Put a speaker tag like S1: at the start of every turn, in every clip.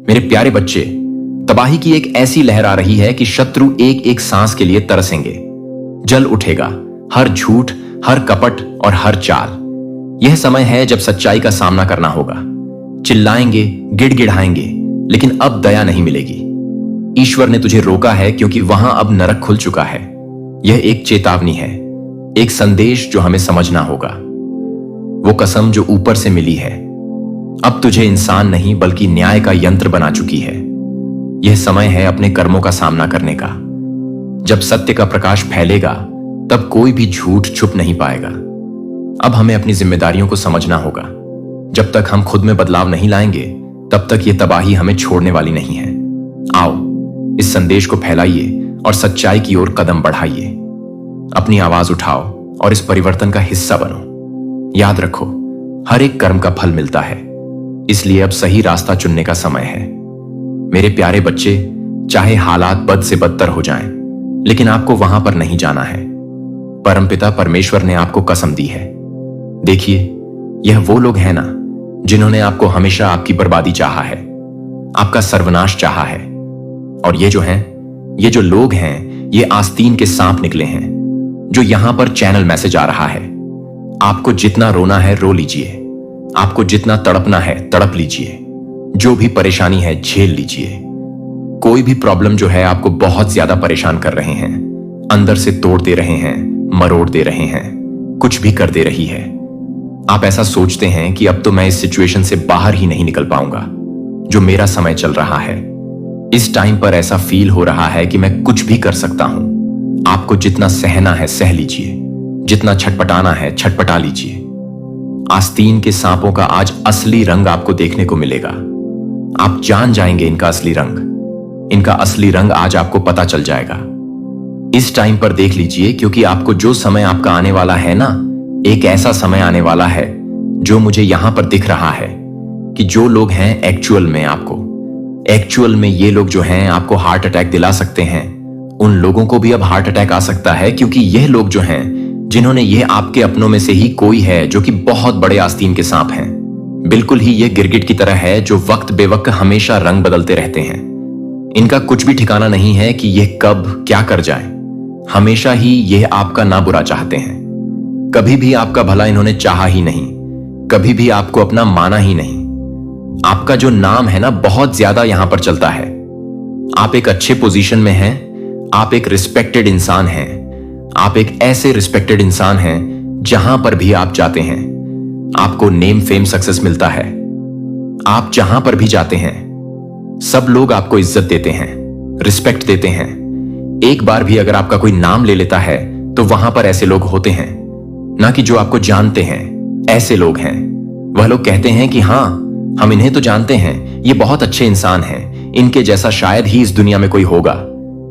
S1: मेरे प्यारे बच्चे, तबाही की एक ऐसी लहर आ रही है कि शत्रु एक एक सांस के लिए तरसेंगे। जल उठेगा हर झूठ, हर कपट और हर चाल। यह समय है जब सच्चाई का सामना करना होगा। चिल्लाएंगे, गिड़गिड़ाएंगे, लेकिन अब दया नहीं मिलेगी। ईश्वर ने तुझे रोका है क्योंकि वहां अब नरक खुल चुका है। यह एक चेतावनी है, एक संदेश जो हमें समझना होगा। वो कसम जो ऊपर से मिली है अब तुझे इंसान नहीं बल्कि न्याय का यंत्र बना चुकी है। यह समय है अपने कर्मों का सामना करने का। जब सत्य का प्रकाश फैलेगा तब कोई भी झूठ छुप नहीं पाएगा। अब हमें अपनी जिम्मेदारियों को समझना होगा। जब तक हम खुद में बदलाव नहीं लाएंगे तब तक यह तबाही हमें छोड़ने वाली नहीं है। आओ, इस संदेश को फैलाइए और सच्चाई की ओर कदम बढ़ाइए। अपनी आवाज उठाओ और इस परिवर्तन का हिस्सा बनो। याद रखो, हर एक कर्म का फल मिलता है, इसलिए अब सही रास्ता चुनने का समय है। मेरे प्यारे बच्चे, चाहे हालात बद से बदतर हो जाएं, लेकिन आपको वहां पर नहीं जाना है। परमपिता परमेश्वर ने आपको कसम दी है। देखिए, यह वो लोग हैं ना जिन्होंने आपको हमेशा आपकी बर्बादी चाहा है, आपका सर्वनाश चाहा है। और ये जो लोग हैं, ये आस्तीन के सांप निकले हैं। जो यहां पर चैनल मैसेज आ रहा है, आपको जितना रोना है रो लीजिए, आपको जितना तड़पना है तड़प लीजिए, जो भी परेशानी है झेल लीजिए। कोई भी प्रॉब्लम जो है आपको बहुत ज्यादा परेशान कर रहे हैं, अंदर से तोड़ दे रहे हैं, मरोड़ दे रहे हैं, कुछ भी कर दे रही है। आप ऐसा सोचते हैं कि अब तो मैं इस सिचुएशन से बाहर ही नहीं निकल पाऊंगा। जो मेरा समय चल रहा है, इस टाइम पर ऐसा फील हो रहा है कि मैं कुछ भी कर सकता हूं। आपको जितना सहना है सह लीजिए, जितना छटपटाना है छटपटा लीजिए। आस्तीन के सांपों का आज असली रंग आपको देखने को मिलेगा। आप जान जाएंगे इनका असली रंग। इनका असली रंग आज आपको पता चल जाएगा। इस टाइम पर देख लीजिए, क्योंकि आपको जो समय आपका आने वाला है ना, एक ऐसा समय आने वाला है जो मुझे यहां पर दिख रहा है कि जो लोग हैं एक्चुअल में ये लोग जो हैं आपको हार्ट अटैक दिला सकते हैं, उन लोगों को भी अब हार्ट अटैक आ सकता है। क्योंकि यह लोग जो हैं जिन्होंने ये आपके अपनों में से ही कोई है जो कि बहुत बड़े आस्तीन के सांप हैं। बिल्कुल ही ये गिरगिट की तरह है जो वक्त बेवक्त हमेशा रंग बदलते रहते हैं। इनका कुछ भी ठिकाना नहीं है कि यह कब क्या कर जाए। हमेशा ही यह आपका ना बुरा चाहते हैं। कभी भी आपका भला इन्होंने चाहा ही नहीं, कभी भी आपको अपना माना ही नहीं। आपका जो नाम है ना, बहुत ज्यादा यहां पर चलता है। आप एक अच्छे पोजीशन में हैं, आप एक रिस्पेक्टेड इंसान हैं। आप एक ऐसे रिस्पेक्टेड इंसान हैं जहां पर भी आप जाते हैं आपको नेम फेम सक्सेस मिलता है। आप जहां पर भी जाते हैं सब लोग आपको इज्जत देते हैं, रिस्पेक्ट देते हैं। एक बार भी अगर आपका कोई नाम ले लेता है तो वहां पर ऐसे लोग होते हैं, ना कि जो आपको जानते हैं। ऐसे लोग हैं, वह लोग कहते हैं कि हां, हम इन्हें तो जानते हैं, ये बहुत अच्छे इंसान हैं, इनके जैसा शायद ही इस दुनिया में कोई होगा।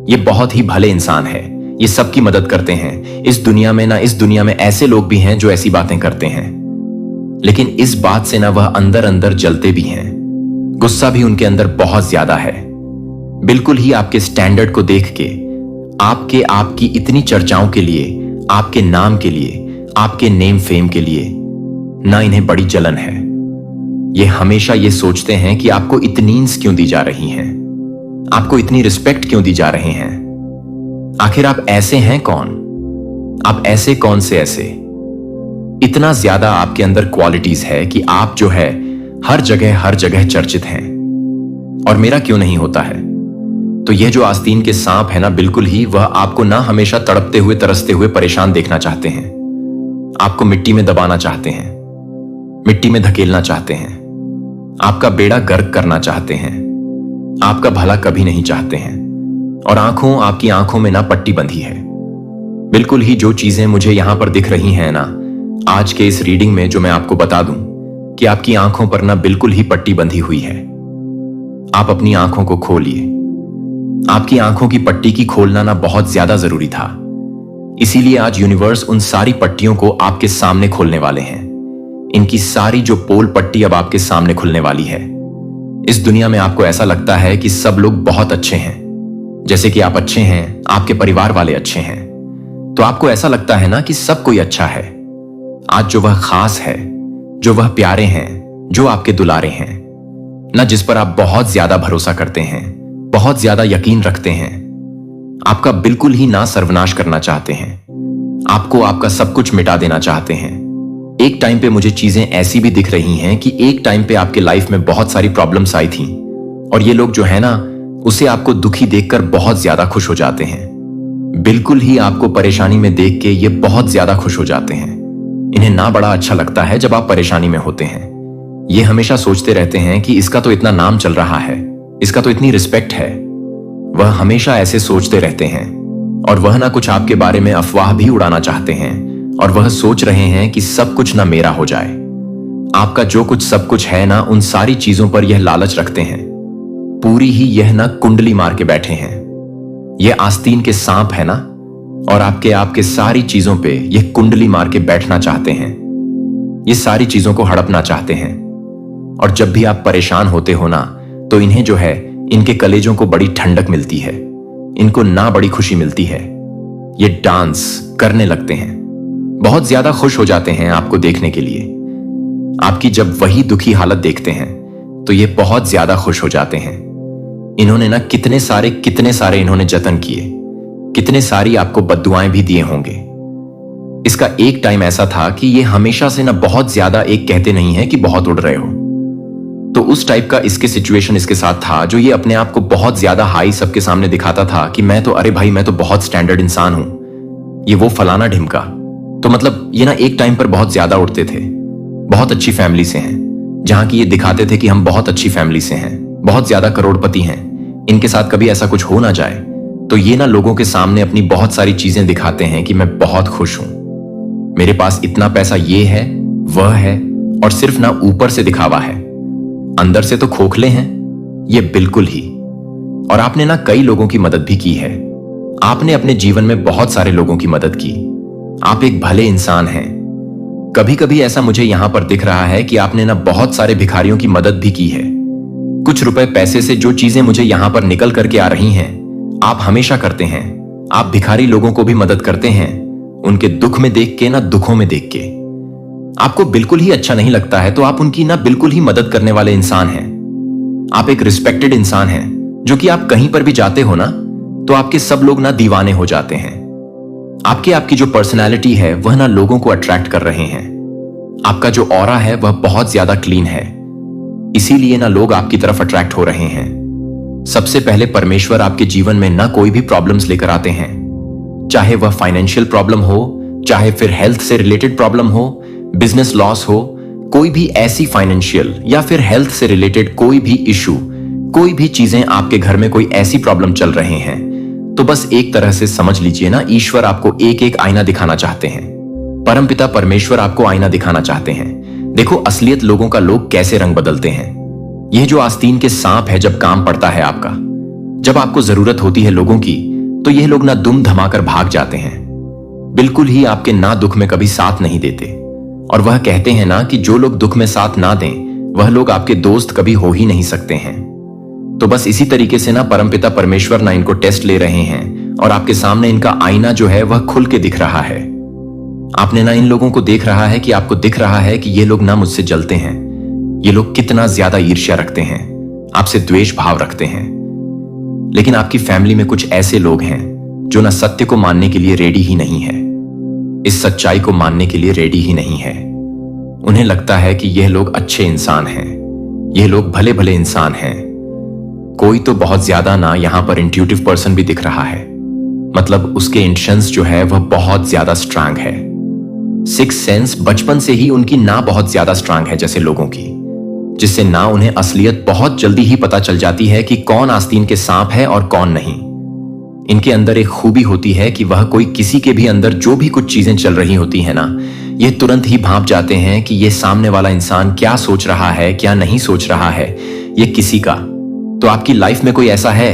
S1: ये बहुत ही भले इंसान है, ये सबकी मदद करते हैं। इस दुनिया में ऐसे लोग भी हैं जो ऐसी बातें करते हैं, लेकिन इस बात से ना वह अंदर अंदर जलते भी हैं। गुस्सा भी उनके अंदर बहुत ज्यादा है। बिल्कुल ही आपके स्टैंडर्ड को देख के, आपकी इतनी चर्चाओं के लिए, आपके नाम के लिए, आपके नेम फेम के लिए ना इन्हें बड़ी जलन है। ये हमेशा ये सोचते हैं कि आपको इतनी इंस क्यों दी जा रही हैं, आपको इतनी रिस्पेक्ट क्यों दी जा रहे हैं। आखिर आप ऐसे हैं कौन? आप ऐसे कौन से ऐसे? इतना ज्यादा आपके अंदर क्वालिटीज है कि आप जो है हर जगह चर्चित हैं। और मेरा क्यों नहीं होता है? तो यह जो आस्तीन के सांप है ना, बिल्कुल ही वह आपको ना हमेशा तड़पते हुए तरसते हुए परेशान देखना चाहते हैं। आपको मिट्टी में दबाना चाहते हैं, मिट्टी में धकेलना चाहते हैं, आपका बेड़ा गर्क करना चाहते हैं, आपका भला कभी नहीं चाहते हैं। और आपकी आंखों में ना पट्टी बंधी है। बिल्कुल ही जो चीजें मुझे यहां पर दिख रही हैं ना, आज के इस रीडिंग में जो मैं आपको बता दूं कि आपकी आंखों पर ना बिल्कुल ही पट्टी बंधी हुई है। आप अपनी आंखों को खोलिए। आपकी आंखों की पट्टी की खोलना ना बहुत ज्यादा जरूरी था। इसीलिए आज यूनिवर्स उन सारी पट्टियों को आपके सामने खोलने वाले हैं। इनकी सारी जो पोल पट्टी अब आपके सामने खुलने वाली है। इस दुनिया में आपको ऐसा लगता है कि सब लोग बहुत अच्छे हैं, जैसे कि आप अच्छे हैं, आपके परिवार वाले अच्छे हैं, तो आपको ऐसा लगता है ना कि सब कोई अच्छा है। आज जो वह खास है, जो वह प्यारे हैं, जो आपके दुलारे हैं, ना जिस पर आप बहुत ज्यादा भरोसा करते हैं, बहुत ज्यादा यकीन रखते हैं। आपका बिल्कुल ही ना सर्वनाश करना चाहते हैं, आपको आपका सब कुछ मिटा देना चाहते हैं। एक टाइम पे मुझे चीजें ऐसी भी दिख रही हैं कि एक टाइम पे आपके लाइफ में बहुत सारी प्रॉब्लम्स आई थी और ये लोग जो है ना, उसे आपको दुखी देखकर बहुत ज्यादा खुश हो जाते हैं। बिल्कुल ही आपको परेशानी में देख के ये बहुत ज्यादा खुश हो जाते हैं। इन्हें ना बड़ा अच्छा लगता है जब आप परेशानी में होते हैं। ये हमेशा सोचते रहते हैं कि इसका तो इतना नाम चल रहा है, इसका तो इतनी रिस्पेक्ट है। वह हमेशा ऐसे सोचते रहते हैं और वह ना कुछ आपके बारे में अफवाह भी उड़ाना चाहते हैं और वह सोच रहे हैं कि सब कुछ ना मेरा हो जाए। आपका जो कुछ सब कुछ है ना, उन सारी चीजों पर यह लालच रखते हैं। पूरी ही यह ना कुंडली मार के बैठे हैं। यह आस्तीन के सांप है ना, और आपके सारी चीजों पे यह कुंडली मार के बैठना चाहते हैं। ये सारी चीजों को हड़पना चाहते हैं। और जब भी आप परेशान होते हो ना, तो इन्हें जो है, इनके कलेजों को बड़ी ठंडक मिलती है, इनको ना बड़ी खुशी मिलती है। ये डांस करने लगते हैं, बहुत ज्यादा खुश हो जाते हैं आपको देखने के लिए। आपकी जब वही दुखी हालत देखते हैं तो ये बहुत ज्यादा खुश हो जाते हैं। इन्होंने ना कितने सारे इन्होंने जतन किए, कितने सारी आपको बद्दुआएं भी दिए होंगे। इसका एक टाइम ऐसा था कि ये हमेशा से ना बहुत ज्यादा, एक कहते नहीं है कि बहुत उड़ रहे हो, तो उस टाइप का इसके सिचुएशन इसके साथ था, जो ये अपने आप को बहुत ज्यादा हाई सबके सामने दिखाता था कि मैं तो, अरे भाई मैं तो बहुत स्टैंडर्ड इंसान हूं, ये वो फलाना ढिमका। तो मतलब ये ना एक टाइम पर बहुत ज्यादा उड़ते थे, बहुत अच्छी फैमिली से हैं, जहां की ये दिखाते थे कि हम बहुत अच्छी फैमिली से हैं, बहुत ज्यादा करोड़पति हैं। इनके साथ कभी ऐसा कुछ हो ना जाए तो ये ना लोगों के सामने अपनी बहुत सारी चीजें दिखाते हैं कि मैं बहुत खुश हूं, मेरे पास इतना पैसा ये है वह है, और सिर्फ ना ऊपर से दिखावा है, अंदर से तो खोखले हैं ये बिल्कुल ही। और आपने ना कई लोगों की मदद भी की है। आपने अपने जीवन में बहुत सारे लोगों की मदद की। आप एक भले इंसान हैं। कभी कभी ऐसा मुझे यहां पर दिख रहा है कि आपने ना बहुत सारे भिखारियों की मदद भी की है। कुछ रुपए पैसे से जो चीजें मुझे यहां पर निकल करके आ रही हैं, आप हमेशा करते हैं। आप भिखारी लोगों को भी मदद करते हैं, उनके दुख में देख के ना, दुखों में देख के। आपको बिल्कुल ही अच्छा नहीं लगता है तो आप उनकी ना बिल्कुल ही मदद करने वाले इंसान हैं। आप एक रिस्पेक्टेड इंसान हैं, जो कि आप कहीं पर भी जाते हो ना, तो आपके सब लोग ना दीवाने हो जाते हैं। आपकी जो पर्सनैलिटी है वह ना लोगों को अट्रैक्ट कर रहे हैं। आपका जो ऑरा है वह बहुत ज्यादा क्लीन है, इसीलिए ना लोग आपकी तरफ अट्रैक्ट हो रहे हैं। सबसे पहले परमेश्वर आपके जीवन में ना कोई भी प्रॉब्लम्स लेकर आते हैं, चाहे वह फाइनेंशियल प्रॉब्लम हो, चाहे फिर हेल्थ से रिलेटेड प्रॉब्लम हो, बिजनेस लॉस हो, कोई भी ऐसी फाइनेंशियल या फिर हेल्थ से रिलेटेड कोई भी इशू, कोई भी चीजें, आपके घर में कोई ऐसी प्रॉब्लम चल रहे हैं, तो बस एक तरह से समझ लीजिए ना, ईश्वर आपको एक एक आईना दिखाना चाहते हैं। परमपिता परमेश्वर आपको आईना दिखाना चाहते हैं। देखो असलियत लोगों का लोग कैसे रंग बदलते हैं। यह जो आस्तीन के सांप है, जब काम पड़ता है आपका, जब आपको जरूरत होती है लोगों की, तो यह लोग ना दुम धमाकर भाग जाते हैं। बिल्कुल ही आपके ना दुख में कभी साथ नहीं देते। और वह कहते हैं ना कि जो लोग दुख में साथ ना दें, वह लोग आपके दोस्त कभी हो ही नहीं सकते हैं। तो बस इसी तरीके से ना परमपिता परमेश्वर ना इनको टेस्ट ले रहे हैं और आपके सामने इनका आईना जो है वह खुल के दिख रहा है। आपने ना इन लोगों को देख रहा है कि आपको दिख रहा है कि ये लोग ना मुझसे जलते हैं, ये लोग कितना ज्यादा ईर्ष्या रखते हैं, आपसे द्वेष भाव रखते हैं। लेकिन आपकी फैमिली में कुछ ऐसे लोग हैं जो ना सत्य को मानने के लिए रेडी ही नहीं है, इस सच्चाई को मानने के लिए रेडी ही नहीं है। उन्हें लगता है कि यह लोग अच्छे इंसान हैं, यह लोग भले भले इंसान हैं। कोई तो बहुत ज्यादा ना यहां पर इंट्यूटिव पर्सन भी दिख रहा है, मतलब उसके इंटेंशंस जो है वह बहुत ज्यादा स्ट्रांग है। सिक्स सेंस बचपन से ही उनकी ना बहुत ज्यादा स्ट्रांग है जैसे लोगों की, जिससे ना उन्हें असलियत बहुत जल्दी ही पता चल जाती है कि कौन आस्तीन के सांप है और कौन नहीं। इनके अंदर एक खूबी होती है कि वह कोई किसी के भी अंदर जो भी कुछ चीजें चल रही होती है ना, ये तुरंत ही भांप जाते हैं कि ये सामने वाला इंसान क्या सोच रहा है, क्या नहीं सोच रहा है, ये किसी का। तो आपकी लाइफ में कोई ऐसा है,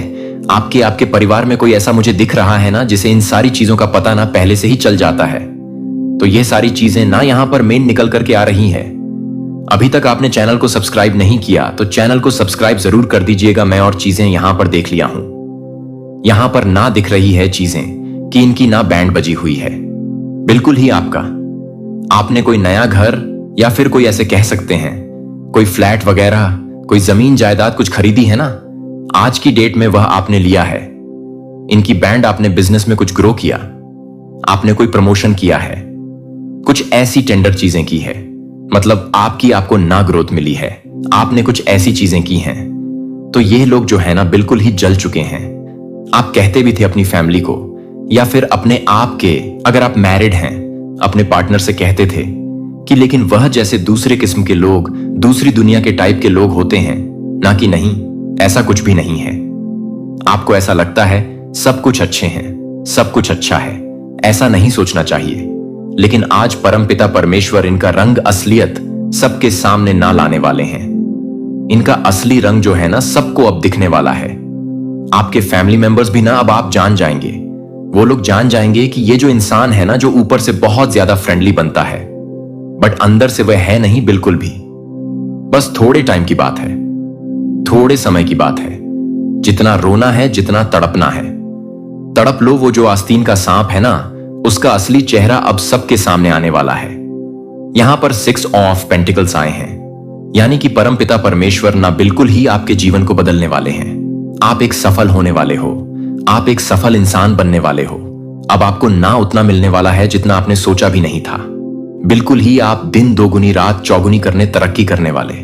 S1: आपके परिवार में कोई ऐसा मुझे दिख रहा है ना, जिसे इन सारी चीजों का पता ना पहले से ही चल जाता है। तो ये सारी चीजें ना यहां पर मेन निकल करके आ रही है। अभी तक आपने चैनल को सब्सक्राइब नहीं किया तो चैनल को सब्सक्राइब जरूर कर दीजिएगा। मैं और चीजें यहां पर देख लिया हूं। यहां पर ना दिख रही है चीजें कि इनकी ना बैंड बजी हुई है, बिल्कुल ही आपका। आपने कोई नया घर या फिर कोई ऐसे कह सकते हैं कोई फ्लैट वगैरह, कोई जमीन जायदाद कुछ खरीदी है ना, आज की डेट में वह आपने लिया है। इनकी बैंड आपने बिजनेस में कुछ ग्रो किया, आपने कोई प्रमोशन किया है, कुछ ऐसी टेंडर चीजें की है, मतलब आपको ना ग्रोथ मिली है, आपने कुछ ऐसी चीजें की हैं। तो ये लोग जो है ना बिल्कुल ही जल चुके हैं। आप कहते भी थे अपनी फैमिली को या फिर अपने आप के, अगर आप मैरिड हैं, अपने पार्टनर से कहते थे कि लेकिन वह जैसे दूसरे किस्म के लोग, दूसरी दुनिया के टाइप के लोग होते हैं ना, कि नहीं, ऐसा कुछ भी नहीं है। आपको ऐसा लगता है सब कुछ अच्छे हैं, सब कुछ अच्छा है, ऐसा नहीं सोचना चाहिए। लेकिन आज परमपिता परमेश्वर इनका रंग असलियत सबके सामने ना लाने वाले हैं। इनका असली रंग जो है ना सबको अब दिखने वाला है। आपके फैमिली मेंबर्स भी ना अब आप जान जाएंगे, वो लोग जान जाएंगे कि ये जो इंसान है ना, जो ऊपर से बहुत ज्यादा फ्रेंडली बनता है बट अंदर से वह है नहीं बिल्कुल भी। बस थोड़े टाइम की बात है, थोड़े समय की बात है। जितना रोना है, जितना तड़पना है, तड़प लो। वो जो आस्तीन का सांप है ना, उसका असली चेहरा अब सबके सामने आने वाला है। यहां पर 6 ऑफ पेंटिकल्स आए हैं, यानी कि परमपिता परमेश्वर ना बिल्कुल ही आपके जीवन को बदलने वाले हैं। आप एक सफल होने वाले हो, आप एक सफल इंसान बनने वाले हो। अब आपको ना उतना मिलने वाला है जितना आपने सोचा भी नहीं था। बिल्कुल ही आप दिन दोगुनी रात चौगुनी करने तरक्की करने वाले।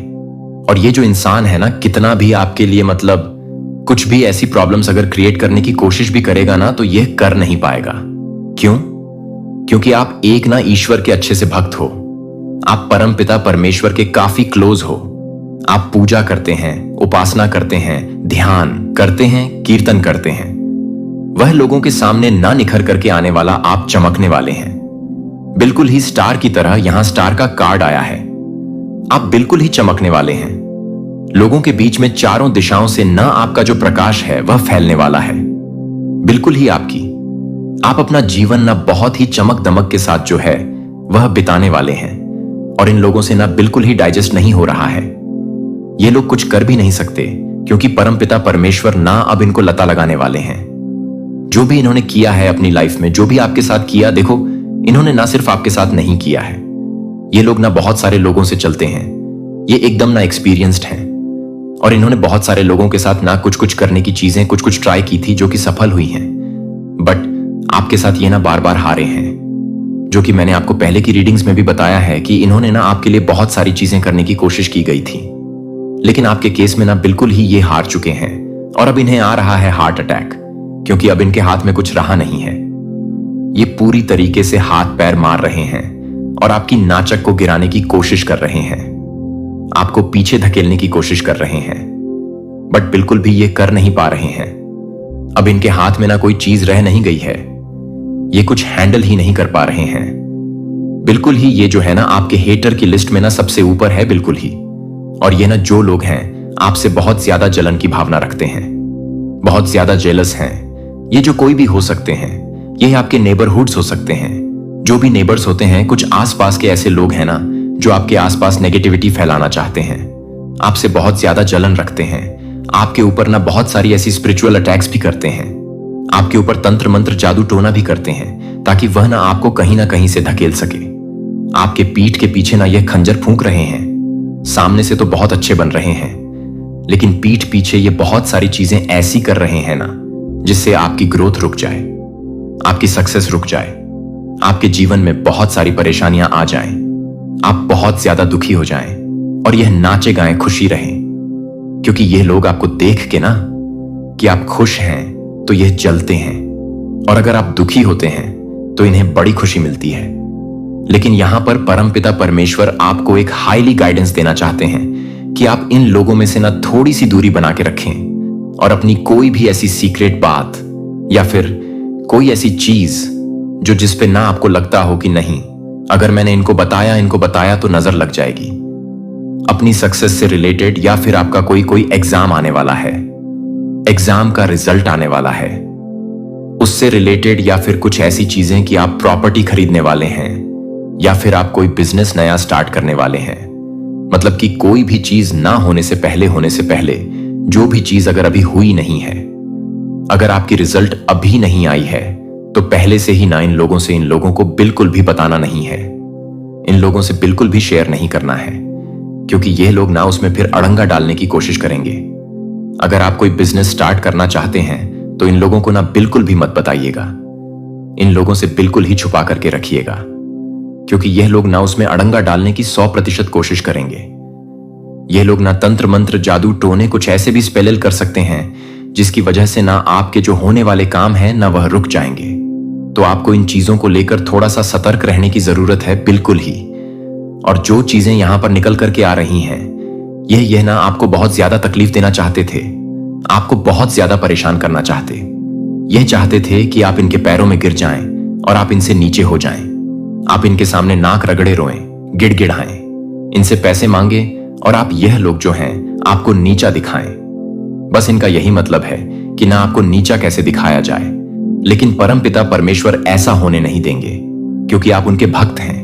S1: और ये जो इंसान है ना, कितना भी आपके लिए मतलब कुछ भी ऐसी प्रॉब्लम्स अगर क्रिएट करने की कोशिश भी करेगा ना, तो यह कर नहीं पाएगा। क्यों? क्योंकि आप एक ना ईश्वर के अच्छे से भक्त हो, आप परमपिता परमेश्वर के काफी क्लोज हो। आप पूजा करते हैं, उपासना करते हैं, ध्यान करते हैं, कीर्तन करते हैं। वह लोगों के सामने ना निखर करके आने वाला आप चमकने वाले हैं, बिल्कुल ही स्टार की तरह। यहां स्टार का कार्ड आया है। आप बिल्कुल ही चमकने वाले हैं। लोगों के बीच में चारों दिशाओं से ना आपका जो प्रकाश है वह फैलने वाला है, बिल्कुल ही आपकी। आप अपना जीवन ना बहुत ही चमक दमक के साथ जो है वह बिताने वाले हैं। और इन लोगों से ना बिल्कुल ही डाइजेस्ट नहीं हो रहा है। ये लोग कुछ कर भी नहीं सकते, क्योंकि परमपिता परमेश्वर ना अब इनको लता लगाने वाले हैं। जो भी इन्होंने किया है अपनी लाइफ में, जो भी आपके साथ किया, देखो इन्होंने ना सिर्फ आपके साथ नहीं किया है, ये लोग ना बहुत सारे लोगों से चलते हैं। ये एकदम ना एक्सपीरियंस्ड हैं। और इन्होंने बहुत सारे लोगों के साथ ना कुछ कुछ करने की चीजें, कुछ कुछ ट्राई की थी जो कि सफल हुई हैं। बट आपके साथ ये ना बार बार हारे हैं, जो कि मैंने आपको पहले की रीडिंग्स में भी बताया है कि इन्होंने ना आपके लिए बहुत सारी चीजें करने की कोशिश की गई थी, लेकिन आपके केस में ना बिल्कुल ही ये हार चुके हैं। और अब इन्हें आ रहा है हार्ट अटैक, क्योंकि अब इनके हाथ में कुछ रहा नहीं है। ये पूरी तरीके से हाथ पैर मार रहे हैं और आपकी नाचक को गिराने की कोशिश कर रहे हैं, आपको पीछे धकेलने की कोशिश कर रहे हैं, बट बिल्कुल भी ये कर नहीं पा रहे हैं। अब इनके हाथ में ना कोई चीज रह नहीं गई है, ये कुछ हैंडल ही नहीं कर पा रहे हैं। बिल्कुल ही ये जो है ना आपके हेटर की लिस्ट में ना सबसे ऊपर है, बिल्कुल ही। और ये ना जो लोग हैं आपसे बहुत ज्यादा जलन की भावना रखते हैं, बहुत ज्यादा जेलस हैं। ये जो कोई भी हो सकते हैं, ये आपके नेबरहुड्स हो सकते हैं। जो भी नेबर्स होते हैं, कुछ आसपास के ऐसे लोग हैं ना जो आपके आसपास नेगेटिविटी फैलाना चाहते हैं, आपसे बहुत ज्यादा जलन रखते हैं, आपके ऊपर ना बहुत सारी ऐसी स्पिरिचुअल अटैक्स भी करते हैं, आपके ऊपर तंत्र मंत्र जादू टोना भी करते हैं, ताकि वह ना आपको कहीं ना कहीं से धकेल सके। आपके पीठ के पीछे ना यह खंजर फूंक रहे हैं। सामने से तो बहुत अच्छे बन रहे हैं, लेकिन पीठ पीछे ये बहुत सारी चीजें ऐसी कर रहे हैं ना जिससे आपकी ग्रोथ रुक जाए, आपकी सक्सेस रुक जाए, आपके जीवन में बहुत सारी परेशानियां आ जाएं, आप बहुत ज्यादा दुखी हो जाएं और यह नाचे गाएं खुशी रहें। क्योंकि ये लोग आपको देख के ना कि आप खुश हैं तो यह जलते हैं, और अगर आप दुखी होते हैं तो इन्हें बड़ी खुशी मिलती है। लेकिन यहां पर परमपिता परमेश्वर आपको एक हाईली गाइडेंस देना चाहते हैं कि आप इन लोगों में से ना थोड़ी सी दूरी बना के रखें और अपनी कोई भी ऐसी सीक्रेट बात या फिर कोई ऐसी चीज जो जिस पे ना आपको लगता हो कि नहीं, अगर मैंने इनको बताया तो नजर लग जाएगी। अपनी सक्सेस से रिलेटेड, या फिर आपका कोई एग्जाम आने वाला है, एग्जाम का रिजल्ट आने वाला है, उससे रिलेटेड, या फिर कुछ ऐसी चीजें कि आप प्रॉपर्टी खरीदने वाले हैं, या फिर आप कोई बिजनेस नया स्टार्ट करने वाले हैं। मतलब कि कोई भी चीज ना होने से पहले जो भी चीज अगर अभी हुई नहीं है, अगर आपकी रिजल्ट अभी नहीं आई है, तो पहले से ही ना इन लोगों को बिल्कुल भी बताना नहीं है, इन लोगों से बिल्कुल भी शेयर नहीं करना है। क्योंकि ये लोग ना उसमें फिर अड़ंगा डालने की कोशिश करेंगे। अगर आप कोई बिजनेस स्टार्ट करना चाहते हैं तो इन लोगों को ना बिल्कुल भी मत बताइएगा। इन लोगों से बिल्कुल ही छुपा करके रखिएगा, क्योंकि यह लोग ना उसमें अड़ंगा डालने की 100% कोशिश करेंगे। ये लोग ना तंत्र मंत्र जादू टोने कुछ ऐसे भी स्पेल कर सकते हैं जिसकी वजह से ना आपके जो होने वाले काम हैं ना वह रुक जाएंगे। तो आपको इन चीजों को लेकर थोड़ा सा सतर्क रहने की जरूरत है, बिल्कुल ही। और जो चीजें यहां पर निकल करके आ रही हैं, यह ना आपको बहुत ज्यादा तकलीफ देना चाहते थे, आपको बहुत ज्यादा परेशान करना चाहते। यह चाहते थे कि आप इनके पैरों में गिर जाएं और आप इनसे नीचे हो जाएं। आप इनके सामने नाक रगड़े रोएं, गिड़गिड़ाएं, इनसे पैसे मांगे और आप यह लोग जो हैं आपको नीचा दिखाएं। बस इनका यही मतलब है कि ना आपको नीचा कैसे दिखाया जाए। लेकिन परमपिता परमेश्वर ऐसा होने नहीं देंगे, क्योंकि आप उनके भक्त हैं।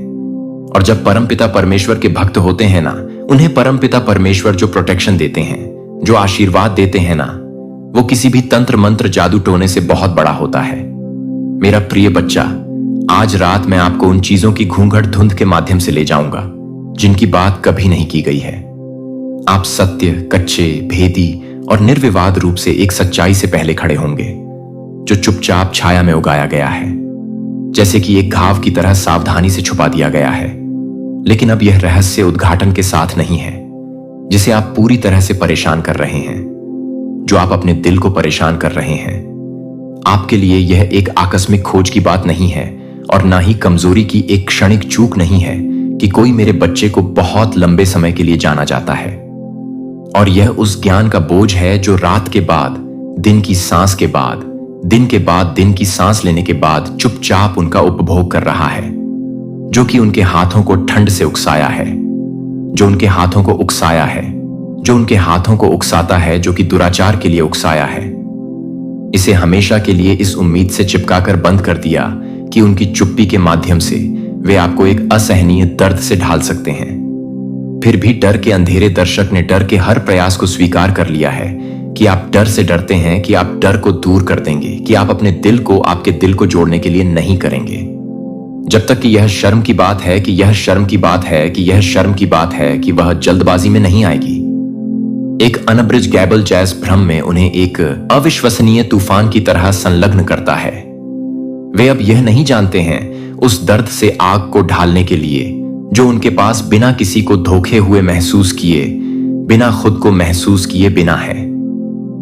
S1: और जब परमपिता परमेश्वर के भक्त होते हैं ना, उन्हें परमपिता परमेश्वर जो प्रोटेक्शन देते हैं, जो आशीर्वाद देते हैं ना, वो किसी भी तंत्र मंत्र जादू टोने से बहुत बड़ा होता है। मेरा प्रिय बच्चा, आज रात मैं आपको उन चीजों की घूंघट धुंध के माध्यम से ले जाऊंगा जिनकी बात कभी नहीं की गई है। आप सत्य, कच्चे, भेदी और निर्विवाद रूप से एक सच्चाई से पहले खड़े होंगे जो चुपचाप छाया में उगाया गया है, जैसे कि एक घाव की तरह सावधानी से छुपा दिया गया है। लेकिन अब यह रहस्य उद्घाटन के साथ नहीं है जिसे आप पूरी तरह से परेशान कर रहे हैं, जो आप अपने दिल को परेशान कर रहे हैं। आपके लिए यह एक आकस्मिक खोज की बात नहीं है और ना ही कमजोरी की एक क्षणिक चूक नहीं है कि कोई मेरे बच्चे को बहुत लंबे समय के लिए जाना जाता है। और यह उस ज्ञान का बोझ है जो रात के बाद दिन की सांस के बाद दिन के बाद दिन की सांस लेने के बाद चुपचाप उनका उपभोग कर रहा है, जो कि उनके हाथों को ठंड से उकसाया है, जो उनके हाथों को उकसाया है, जो उनके हाथों को उकसाता है, जो कि दुराचार के लिए उकसाया है। इसे हमेशा के लिए इस उम्मीद से चिपकाकर बंद कर दिया कि उनकी चुप्पी के माध्यम से वे आपको एक असहनीय दर्द से ढाल सकते हैं। फिर भी डर के अंधेरे दर्शक ने डर के हर प्रयास को स्वीकार कर लिया है कि आप डर से डरते हैं, कि आप डर को दूर कर देंगे, कि आप अपने दिल को आपके दिल को जोड़ने के लिए नहीं करेंगे। जब तक कि यह शर्म की बात है, कि यह शर्म की बात है, कि यह शर्म की बात है कि वह जल्दबाजी में नहीं आएगी। एक अनब्रिज गैबल जैस भ्रम में उन्हें एक अविश्वसनीय तूफान की तरह संलग्न करता है। वे अब यह नहीं जानते हैं उस दर्द से आग को ढालने के लिए जो उनके पास बिना किसी को धोखे हुए महसूस किए, बिना खुद को महसूस किए बिना है।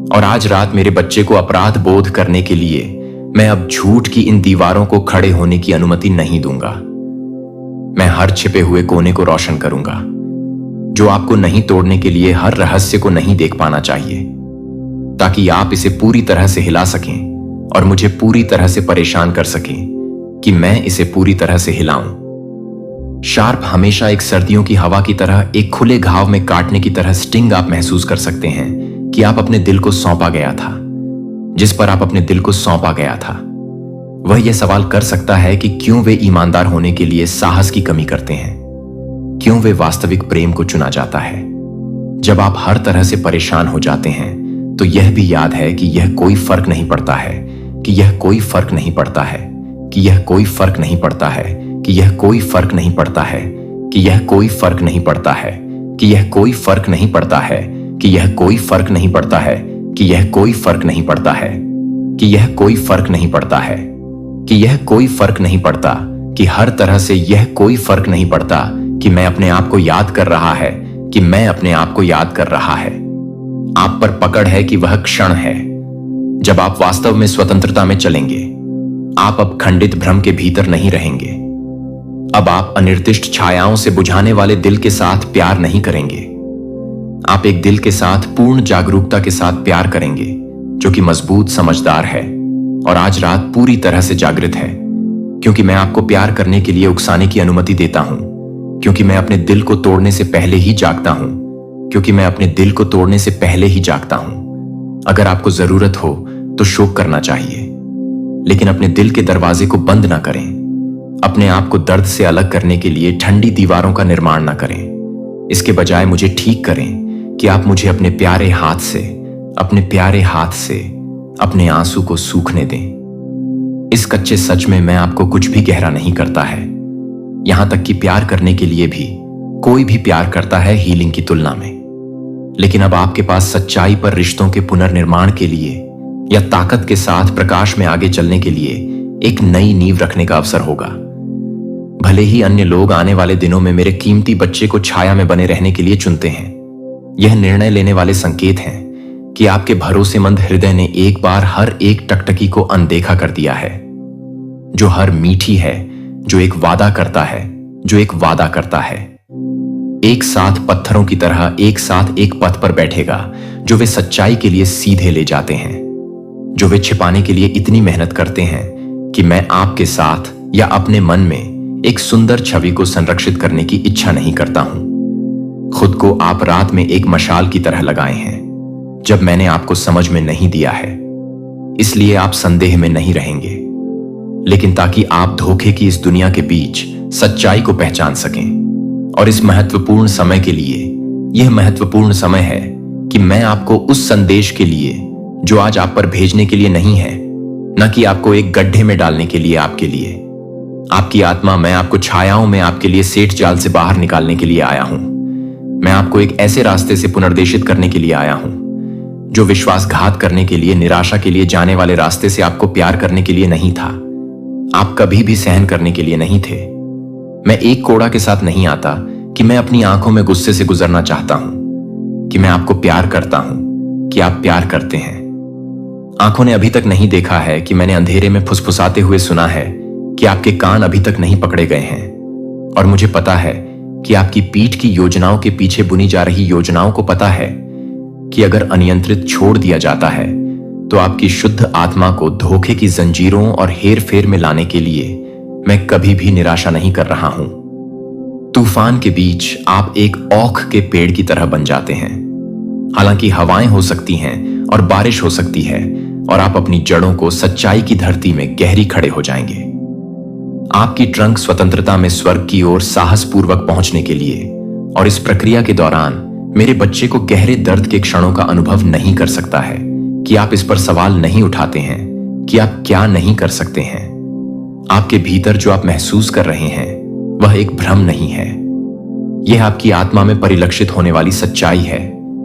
S1: और आज रात मेरे बच्चे को अपराध बोध करने के लिए मैं अब झूठ की इन दीवारों को खड़े होने की अनुमति नहीं दूंगा। मैं हर छिपे हुए कोने को रोशन करूंगा, जो आपको नहीं तोड़ने के लिए हर रहस्य को नहीं देख पाना चाहिए, ताकि आप इसे पूरी तरह से हिला सकें और मुझे पूरी तरह से परेशान कर सकें कि मैं इसे पूरी तरह से हिलाऊं। शार्प हमेशा एक सर्दियों की हवा की तरह, एक खुले घाव में काटने की तरह स्टिंग आप महसूस कर सकते हैं कि आप अपने दिल को सौंपा गया था, जिस पर आप अपने दिल को सौंपा गया था। वह यह सवाल कर सकता है कि क्यों वे ईमानदार होने के लिए साहस की कमी करते हैं, क्यों वे वास्तविक प्रेम को चुना जाता है। जब आप हर तरह से परेशान हो जाते हैं तो यह भी याद है कि यह कोई फर्क नहीं पड़ता है, कि यह कोई फर्क नहीं पड़ता है, कि यह कोई फर्क नहीं पड़ता है, कि यह कोई फर्क नहीं पड़ता है, कि यह कोई फर्क नहीं पड़ता है, कि यह कोई फर्क नहीं पड़ता है, कि यह कोई फर्क नहीं पड़ता है, कि यह कोई फर्क नहीं पड़ता है, कि यह कोई फर्क नहीं पड़ता है, कि यह कोई फर्क नहीं पड़ता, कि हर तरह से यह कोई फर्क नहीं पड़ता कि मैं अपने आप को याद कर रहा है, कि मैं अपने आप को याद कर रहा है। आप पर पकड़ है कि वह क्षण है जब आप वास्तव में स्वतंत्रता में चलेंगे। आप अब खंडित भ्रम के भीतर नहीं रहेंगे। अब आप अनिर्दिष्ट छायाओं से बुझाने वाले दिल के साथ प्यार नहीं करेंगे। आप एक दिल के साथ पूर्ण जागरूकता के साथ प्यार करेंगे, जो कि मजबूत, समझदार है और आज रात पूरी तरह से जागृत है, क्योंकि मैं आपको प्यार करने के लिए उकसाने की अनुमति देता हूं, क्योंकि मैं अपने दिल को तोड़ने से पहले ही जागता हूं, क्योंकि मैं अपने दिल को तोड़ने से पहले ही जागता हूं। अगर आपको जरूरत हो तो शोक करना चाहिए, लेकिन अपने दिल के दरवाजे को बंद ना करें। अपने आप को दर्द से अलग करने के लिए ठंडी दीवारों का निर्माण ना करें। इसके बजाय मुझे ठीक करें कि आप मुझे अपने प्यारे हाथ से, अपने प्यारे हाथ से अपने आंसू को सूखने दें। इस कच्चे सच में मैं आपको कुछ भी गहरा नहीं करता है, यहां तक कि प्यार करने के लिए भी कोई भी प्यार करता है हीलिंग की तुलना में, लेकिन अब आपके पास सच्चाई पर रिश्तों के पुनर्निर्माण के लिए या ताकत के साथ प्रकाश में आगे चलने के लिए एक नई नींव रखने का अवसर होगा। भले ही अन्य लोग आने वाले दिनों में मेरे कीमती बच्चे को छाया में बने रहने के लिए चुनते हैं, यह निर्णय लेने वाले संकेत हैं कि आपके भरोसेमंद हृदय ने एक बार हर एक टकटकी को अनदेखा कर दिया है, जो हर मीठी है, जो एक वादा करता है, जो एक वादा करता है। एक साथ पत्थरों की तरह एक साथ एक पथ पर बैठेगा, जो वे सच्चाई के लिए सीधे ले जाते हैं, जो वे छिपाने के लिए इतनी मेहनत करते हैं कि मैं आपके साथ या अपने मन में एक सुंदर छवि को संरक्षित करने की इच्छा नहीं करता हूं। खुद को आप रात में एक मशाल की तरह लगाए हैं जब मैंने आपको समझ में नहीं दिया है, इसलिए आप संदेह में नहीं रहेंगे, लेकिन ताकि आप धोखे की इस दुनिया के बीच सच्चाई को पहचान सकें। और इस महत्वपूर्ण समय के लिए यह महत्वपूर्ण समय है कि मैं आपको उस संदेश के लिए जो आज आप पर भेजने के लिए नहीं है, न कि आपको एक गड्ढे में डालने के लिए, आपके लिए, आपकी आत्मा, मैं आपको छायाओं में आपके लिए सेठ जाल से बाहर निकालने के लिए आया हूं। मैं आपको एक ऐसे रास्ते से पुनर्देशित करने के लिए आया हूं जो विश्वासघात करने के लिए, निराशा के लिए जाने वाले रास्ते से आपको प्यार करने के लिए नहीं था, आप कभी भी सहन करने के लिए नहीं थे। मैं एक कोड़ा के साथ नहीं आता कि मैं अपनी आंखों में गुस्से से गुजरना चाहता हूं कि मैं आपको प्यार करता हूं, कि आप प्यार करते हैं। आंखों ने अभी तक नहीं देखा है कि मैंने अंधेरे में फुसफुसाते हुए सुना है कि आपके कान अभी तक नहीं पकड़े गए हैं, और मुझे पता है कि आपकी पीठ की योजनाओं के पीछे बुनी जा रही योजनाओं को पता है कि अगर अनियंत्रित छोड़ दिया जाता है तो आपकी शुद्ध आत्मा को धोखे की जंजीरों और हेर फेर में लाने के लिए मैं कभी भी निराशा नहीं कर रहा हूं। तूफान के बीच आप एक ओक के पेड़ की तरह बन जाते हैं। हालांकि हवाएं हो सकती हैं और बारिश हो सकती है, और आप अपनी जड़ों को सच्चाई की धरती में गहरी खड़े हो जाएंगे। आपकी ट्रंक स्वतंत्रता में स्वर्ग की ओर साहसपूर्वक पहुंचने के लिए, और इस प्रक्रिया के दौरान मेरे बच्चे को गहरे दर्द के क्षणों का अनुभव नहीं कर सकता है कि आप इस पर सवाल नहीं उठाते हैं कि आप क्या नहीं कर सकते हैं। आपके भीतर जो आप महसूस कर रहे हैं वह एक भ्रम नहीं है, यह आपकी आत्मा में परिलक्षित होने वाली सच्चाई है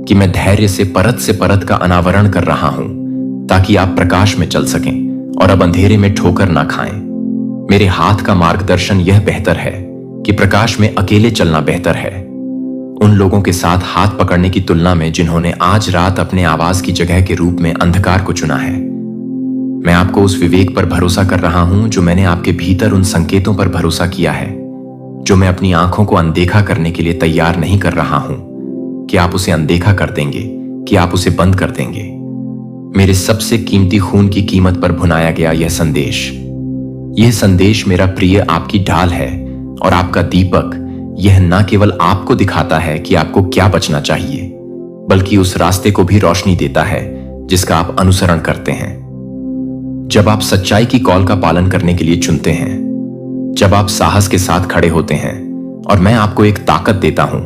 S1: कि मैं धैर्य से परत का अनावरण कर रहा हूं ताकि आप प्रकाश में चल सकें और अब अंधेरे में ठोकर ना खाएं। मेरे हाथ का मार्गदर्शन यह बेहतर है कि प्रकाश में अकेले चलना बेहतर है, उन लोगों के साथ हाथ पकड़ने की तुलना में जिन्होंने आज रात अपने आवाज की जगह के रूप में अंधकार को चुना है। मैं आपको उस विवेक पर भरोसा कर रहा हूं जो मैंने आपके भीतर उन संकेतों पर भरोसा किया है, जो मैं अपनी आंखों को अनदेखा करने के लिए तैयार नहीं कर रहा हूं कि आप उसे अनदेखा कर देंगे, कि आप उसे बंद कर देंगे। मेरे सबसे कीमती खून की कीमत पर भुनाया गया यह संदेश मेरा प्रिय आपकी ढाल है, और आपका दीपक यह न केवल आपको दिखाता है कि आपको क्या बचना चाहिए, बल्कि उस रास्ते को भी रोशनी देता है जिसका आप अनुसरण करते हैं। जब आप सच्चाई की कॉल का पालन करने के लिए चुनते हैं, जब आप साहस के साथ खड़े होते हैं और मैं आपको एक ताकत देता हूं,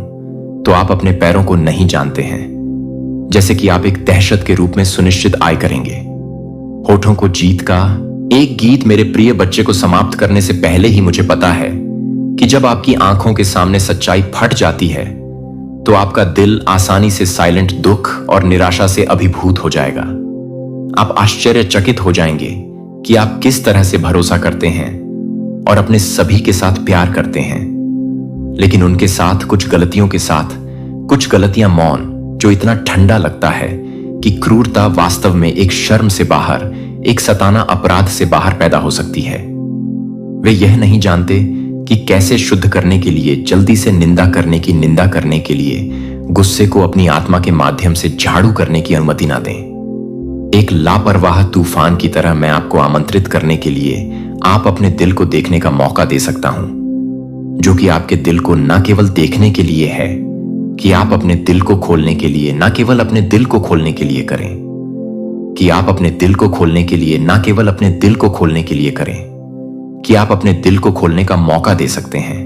S1: तो आप अपने पैरों को नहीं जानते हैं, जैसे कि आप एक दहशत के रूप में सुनिश्चित आय करेंगे। होठों को जीत का एक गीत मेरे प्रिय बच्चे को समाप्त करने से पहले ही मुझे पता है कि जब आपकी आंखों के सामने सच्चाई फट जाती है तो आपका दिल आसानी से साइलेंट दुख और निराशा से अभिभूत हो जाएगा। आप आश्चर्यचकित हो जाएंगे कि आप किस तरह से भरोसा करते हैं और अपने सभी के साथ प्यार करते हैं, लेकिन उनके साथ कुछ गलतियों के साथ कुछ गलतियां मौन, जो इतना ठंडा लगता है कि क्रूरता वास्तव में एक शर्म से बाहर, एक सताना अपराध से बाहर पैदा हो सकती है। वे यह नहीं जानते कि कैसे शुद्ध करने के लिए, जल्दी से निंदा करने के लिए गुस्से को अपनी आत्मा के माध्यम से झाड़ू करने की अनुमति ना दें। एक लापरवाह तूफान की तरह मैं आपको आमंत्रित करने के लिए आप अपने दिल को देखने का मौका दे सकता हूं, जो कि आपके दिल को न केवल देखने के लिए है, कि आप अपने दिल को खोलने के लिए, न केवल अपने दिल को खोलने के लिए करें, कि आप अपने दिल को खोलने के लिए, न केवल अपने दिल को खोलने के लिए करें, कि आप अपने दिल को खोलने का मौका दे सकते हैं।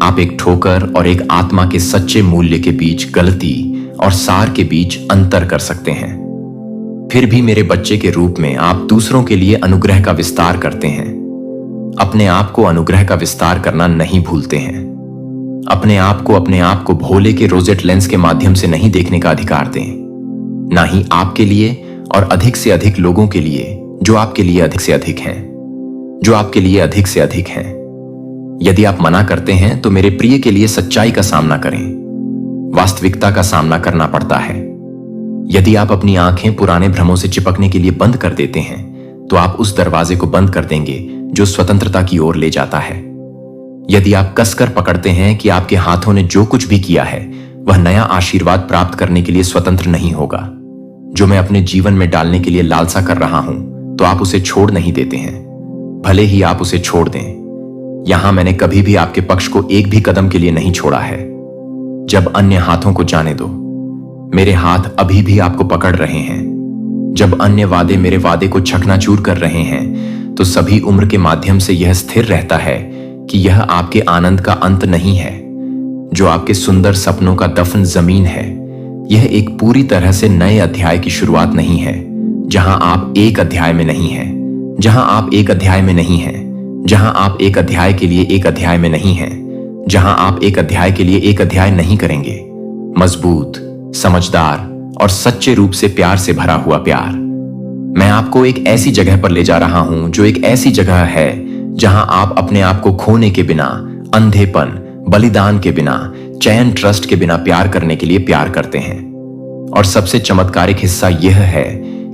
S1: आप एक ठोकर और एक आत्मा के सच्चे मूल्य के बीच, गलती और सार के बीच अंतर कर सकते हैं। फिर भी मेरे बच्चे के रूप में आप दूसरों के लिए अनुग्रह का विस्तार करते हैं, अपने आप को अनुग्रह का विस्तार करना नहीं भूलते हैं। अपने आप को भोले के रोजेट लेंस के माध्यम से नहीं देखने का अधिकार दें, ना ही आपके लिए और अधिक से अधिक लोगों के लिए जो आपके लिए अधिक से अधिक हैं, जो आपके लिए अधिक से अधिक हैं। यदि आप मना करते हैं तो मेरे प्रिय के लिए सच्चाई का सामना करें। वास्तविकता का सामना करना पड़ता है। यदि आप अपनी आंखें पुराने भ्रमों से चिपकने के लिए बंद कर देते हैं तो आप उस दरवाजे को बंद कर देंगे जो स्वतंत्रता की ओर ले जाता है। यदि आप कसकर पकड़ते हैं कि आपके हाथों ने जो कुछ भी किया है वह नया आशीर्वाद प्राप्त करने के लिए स्वतंत्र नहीं होगा, जो मैं अपने जीवन में डालने के लिए लालसा कर रहा हूं, तो आप उसे छोड़ नहीं देते हैं, भले ही आप उसे छोड़ दें। यहां मैंने कभी भी आपके पक्ष को एक भी कदम के लिए नहीं छोड़ा है। जब अन्य हाथों को जाने दो, मेरे हाथ अभी भी आपको पकड़ रहे हैं। जब अन्य वादे मेरे वादे को चकनाचूर कर रहे हैं तो सभी उम्र के माध्यम से यह स्थिर रहता है कि यह आपके आनंद का अंत नहीं है, जो आपके सुंदर सपनों का दफन जमीन है। यह एक पूरी तरह से नए अध्याय की शुरुआत नहीं है, जहां आप एक अध्याय में नहीं हैं, जहां आप एक अध्याय में नहीं हैं, जहां आप एक अध्याय के लिए एक अध्याय में नहीं हैं, जहां आप एक अध्याय के लिए एक अध्याय नहीं करेंगे। मजबूत, समझदार और सच्चे रूप से प्यार से भरा हुआ प्यार। मैं आपको एक ऐसी जगह पर ले जा रहा हूं जो एक ऐसी जगह है जहां आप अपने आप को खोने के बिना, अंधेपन, बलिदान के बिना, चयन ट्रस्ट के बिना प्यार करने के लिए प्यार करते हैं। और सबसे चमत्कारिक हिस्सा यह है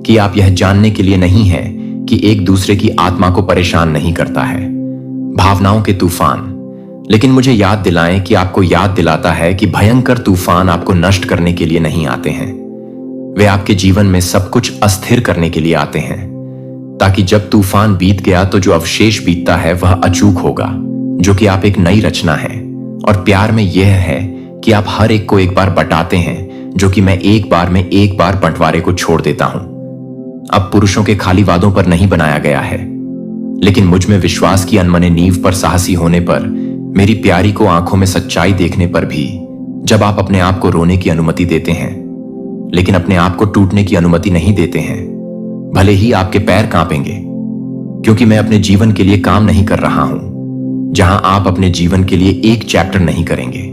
S1: कि आप यह जानने के लिए नहीं है कि एक दूसरे की आत्मा को परेशान नहीं करता है भावनाओं के तूफान, लेकिन मुझे याद दिलाएं कि आपको याद दिलाता है कि भयंकर तूफान आपको नष्ट करने के लिए नहीं आते हैं। वे आपके जीवन में सब कुछ अस्थिर करने के लिए आते हैं, ताकि जब तूफान बीत गया तो जो अवशेष बीतता है वह अचूक होगा, जो कि आप एक नई रचना है। और प्यार में यह है कि आप हर एक को एक बार बंटाते हैं, जो कि मैं एक बार में एक बार बंटवारे को छोड़ देता हूं। अब पुरुषों के खाली वादों पर नहीं बनाया गया है, लेकिन मुझ में विश्वास की अनमने नींव पर साहसी होने पर, मेरी प्यारी को आंखों में सच्चाई देखने पर भी, जब आप अपने आप को रोने की अनुमति देते हैं लेकिन अपने आप को टूटने की अनुमति नहीं देते हैं, भले ही आपके पैर कांपेंगे, क्योंकि मैं अपने जीवन के लिए काम नहीं कर रहा हूं जहां आप अपने जीवन के लिए एक चैप्टर नहीं करेंगे।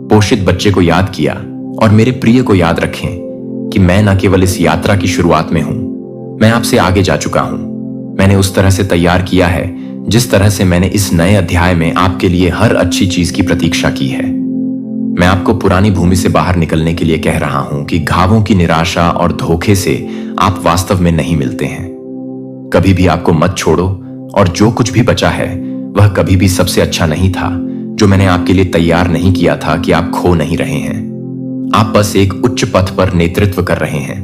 S1: पोषित बच्चे को याद किया और मेरे प्रिय को याद रखें कि मैं न केवल इस यात्रा की शुरुआत में हूं, मैं आपसे आगे जा चुका हूं। मैंने उस तरह से तैयार किया है जिस तरह से मैंने इस नए अध्याय में आपके लिए हर अच्छी चीज की प्रतीक्षा की है। मैं आपको पुरानी भूमि से बाहर निकलने के लिए कह रहा हूं कि घावों की निराशा और धोखे से आप वास्तव में नहीं मिलते हैं। कभी भी आपको मत छोड़ो, और जो कुछ भी बचा है वह कभी भी सबसे अच्छा नहीं था, जो मैंने आपके लिए तैयार नहीं किया था कि आप खो नहीं रहे हैं। आप बस एक उच्च पथ पर नेतृत्व कर रहे हैं,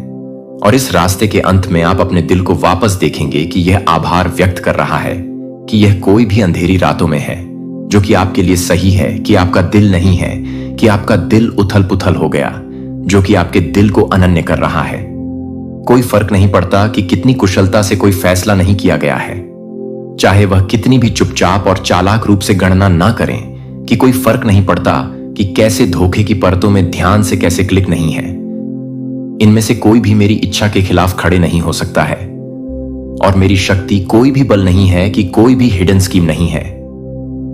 S1: और इस रास्ते के अंत में आप अपने दिल को वापस देखेंगे कि यह आभार व्यक्त कर रहा है कि यह कोई भी अंधेरी रातों में है, जो कि आपके लिए सही है, कि आपका दिल नहीं है, कि आपका दिल उथल पुथल हो गया, जो कि आपके दिल को अनन्य कर रहा है। कोई फर्क नहीं पड़ता कि कितनी कुशलता से कोई फैसला नहीं किया गया है, चाहे वह कितनी भी चुपचाप और चालाक रूप से गणना ना करें, कि कोई फर्क नहीं पड़ता कि कैसे धोखे की परतों में ध्यान से कैसे क्लिक नहीं है। इनमें से कोई भी मेरी इच्छा के खिलाफ खड़े नहीं हो सकता है, और मेरी शक्ति कोई भी बल नहीं है कि कोई भी हिडन स्कीम नहीं है